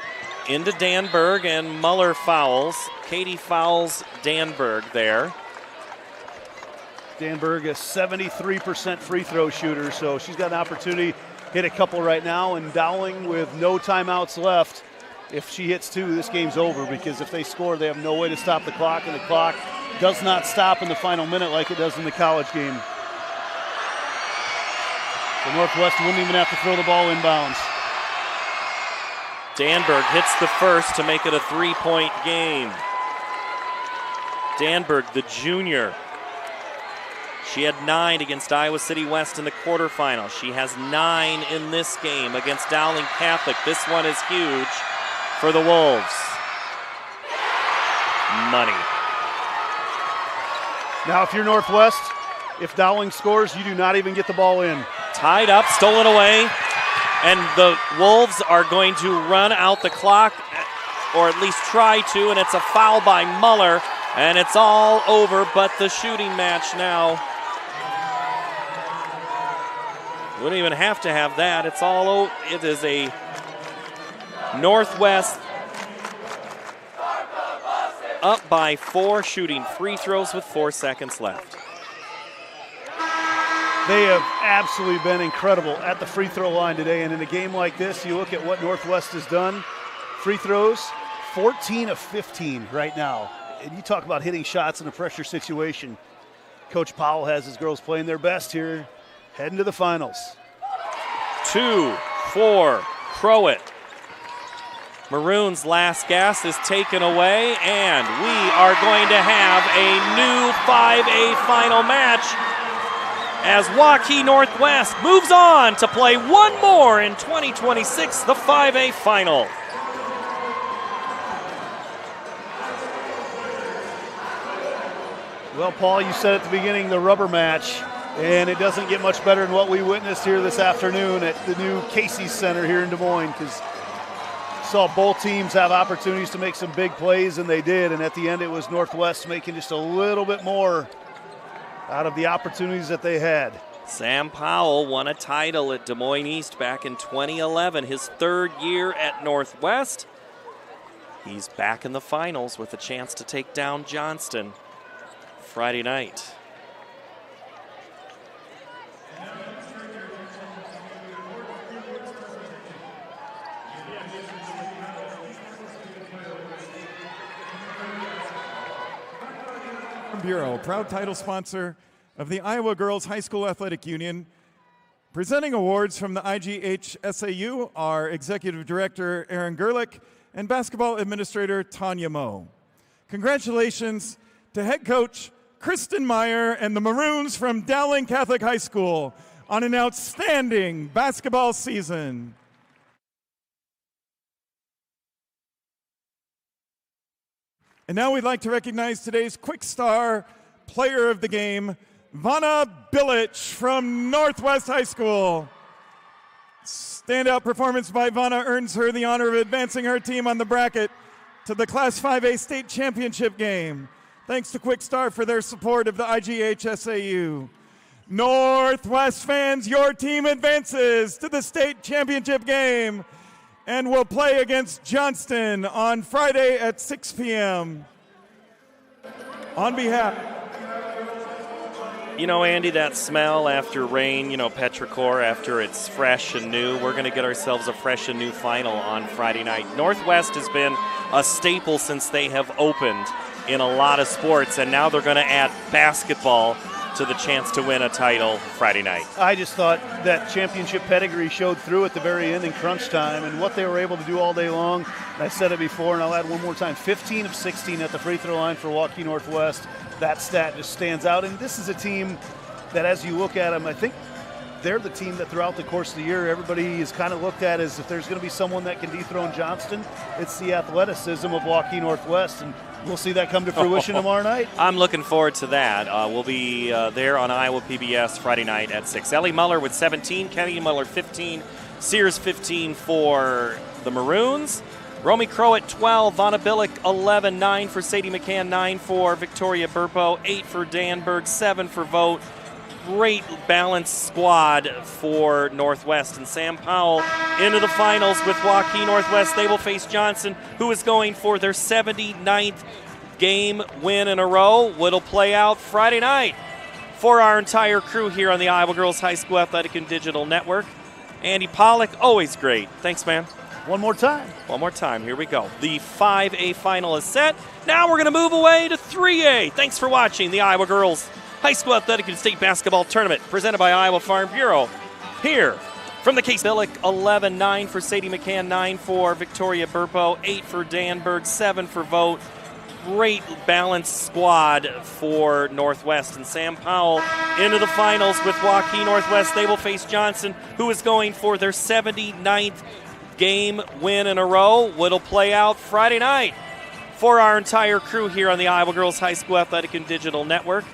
Speaker 1: Into Danberg, and Muller fouls. Katie fouls Danberg there.
Speaker 2: Danberg, a 73% free throw shooter, so she's got an opportunity. Hit a couple right now, and Dowling with no timeouts left. If she hits 2, this game's over, because if they score, they have no way to stop the clock, and the clock does not stop in the final minute like it does in the college game. So Northwest wouldn't even have to throw the ball inbounds.
Speaker 1: Danberg hits the first to make it a 3-point game. Danberg, the junior. She had 9 against Iowa City West in the quarterfinal. She has 9 in this game against Dowling Catholic. This one is huge for the Wolves. Money.
Speaker 2: Now, if you're Northwest, if Dowling scores, you do not even get the ball in.
Speaker 1: Tied up, stolen away, and the Wolves are going to run out the clock or at least try to, and it's a foul by Muller, and it's all over but the shooting match now. Wouldn't even have to have that. It's all over. It is a Northwest up by 4, shooting free throws with 4 seconds left.
Speaker 2: They have absolutely been incredible at the free throw line today, and in a game like this, you look at what Northwest has done. Free throws, 14 of 15 right now. And you talk about hitting shots in a pressure situation. Coach Powell has his girls playing their best here, heading to the finals.
Speaker 1: 2 for Crowett. Maroons' last gas is taken away, and we are going to have a new 5A final match as Waukee Northwest moves on to play one more in 2026, the 5A final.
Speaker 2: Well, Paul, you said at the beginning the rubber match, and it doesn't get much better than what we witnessed here this afternoon at the new Casey's Center here in Des Moines, because saw both teams have opportunities to make some big plays, and they did, and at the end it was Northwest making just a little bit more out of the opportunities that they had.
Speaker 1: Sam Powell won a title at Des Moines East back in 2011, his 3rd year at Northwest. He's back in the finals with a chance to take down Johnston Friday night.
Speaker 10: Bureau, proud title sponsor of the Iowa Girls High School Athletic Union. Presenting awards from the IGHSAU are Executive Director Aaron Gerlich and Basketball Administrator Tanya Moe. Congratulations to Head Coach Kristen Meyer and the Maroons from Dowling Catholic High School on an outstanding basketball season. And now we'd like to recognize today's Quick Star Player of the Game, Vanna Bilic from Northwest High School. Standout performance by Vanna earns her the honor of advancing her team on the bracket to the Class 5A State Championship game. Thanks to Quick Star for their support of the IGHSAU. Northwest fans, your team advances to the state championship game and will play against Johnston on Friday at 6 p.m. On behalf.
Speaker 1: You know, Andy, that smell after rain, petrichor, after it's fresh and new, we're going to get ourselves a fresh and new final on Friday night. Northwest has been a staple since they have opened in a lot of sports, and now they're going to add basketball to the chance to win a title Friday night.
Speaker 2: I just thought that championship pedigree showed through at the very end in crunch time, and what they were able to do all day long. I said it before, and I'll add one more time, 15 of 16 at the free throw line for Waukee Northwest. That stat just stands out, and this is a team that, as you look at them, I think they're the team that throughout the course of the year everybody is kind of looked at as if there's going to be someone that can dethrone Johnston, it's the athleticism of Waukee Northwest, and we'll see that come to fruition tomorrow night.
Speaker 1: I'm looking forward to that. We'll be there on Iowa PBS Friday night at 6. Ellie Muller with 17, Kenny Muller 15, Sears 15 for the Maroons. Romy Crowett 12, Vanna Bilic 11, 9 for Sadie McCann, 9 for Victoria Burpo, 8 for Danberg, 7 for Vogt. Great balanced squad for Northwest, and Sam Powell into the finals with Waukee Northwest. They will face Johnson, who is going for their 79th game win in a row. It'll play out Friday night. For our entire crew here on the Iowa Girls High School Athletic and Digital Network, Andy Pollack, always great. Thanks, man.
Speaker 2: One more time.
Speaker 1: One more time. Here we go. The 5A final is set. Now we're going to move away to 3A. Thanks for watching the Iowa Girls High School Athletic and State Basketball Tournament presented by Iowa Farm Bureau. Here from the case, Bilic 11, 9 for Sadie McCann, 9 for Victoria Burpo, 8 for Danberg, 7 for Vogt. Great balanced squad for Northwest, and Sam Powell into the finals with Waukee Northwest. They will face Johnson, who is going for their 79th game win in a row. It'll play out Friday night. For our entire crew here on the Iowa Girls High School Athletic and Digital Network,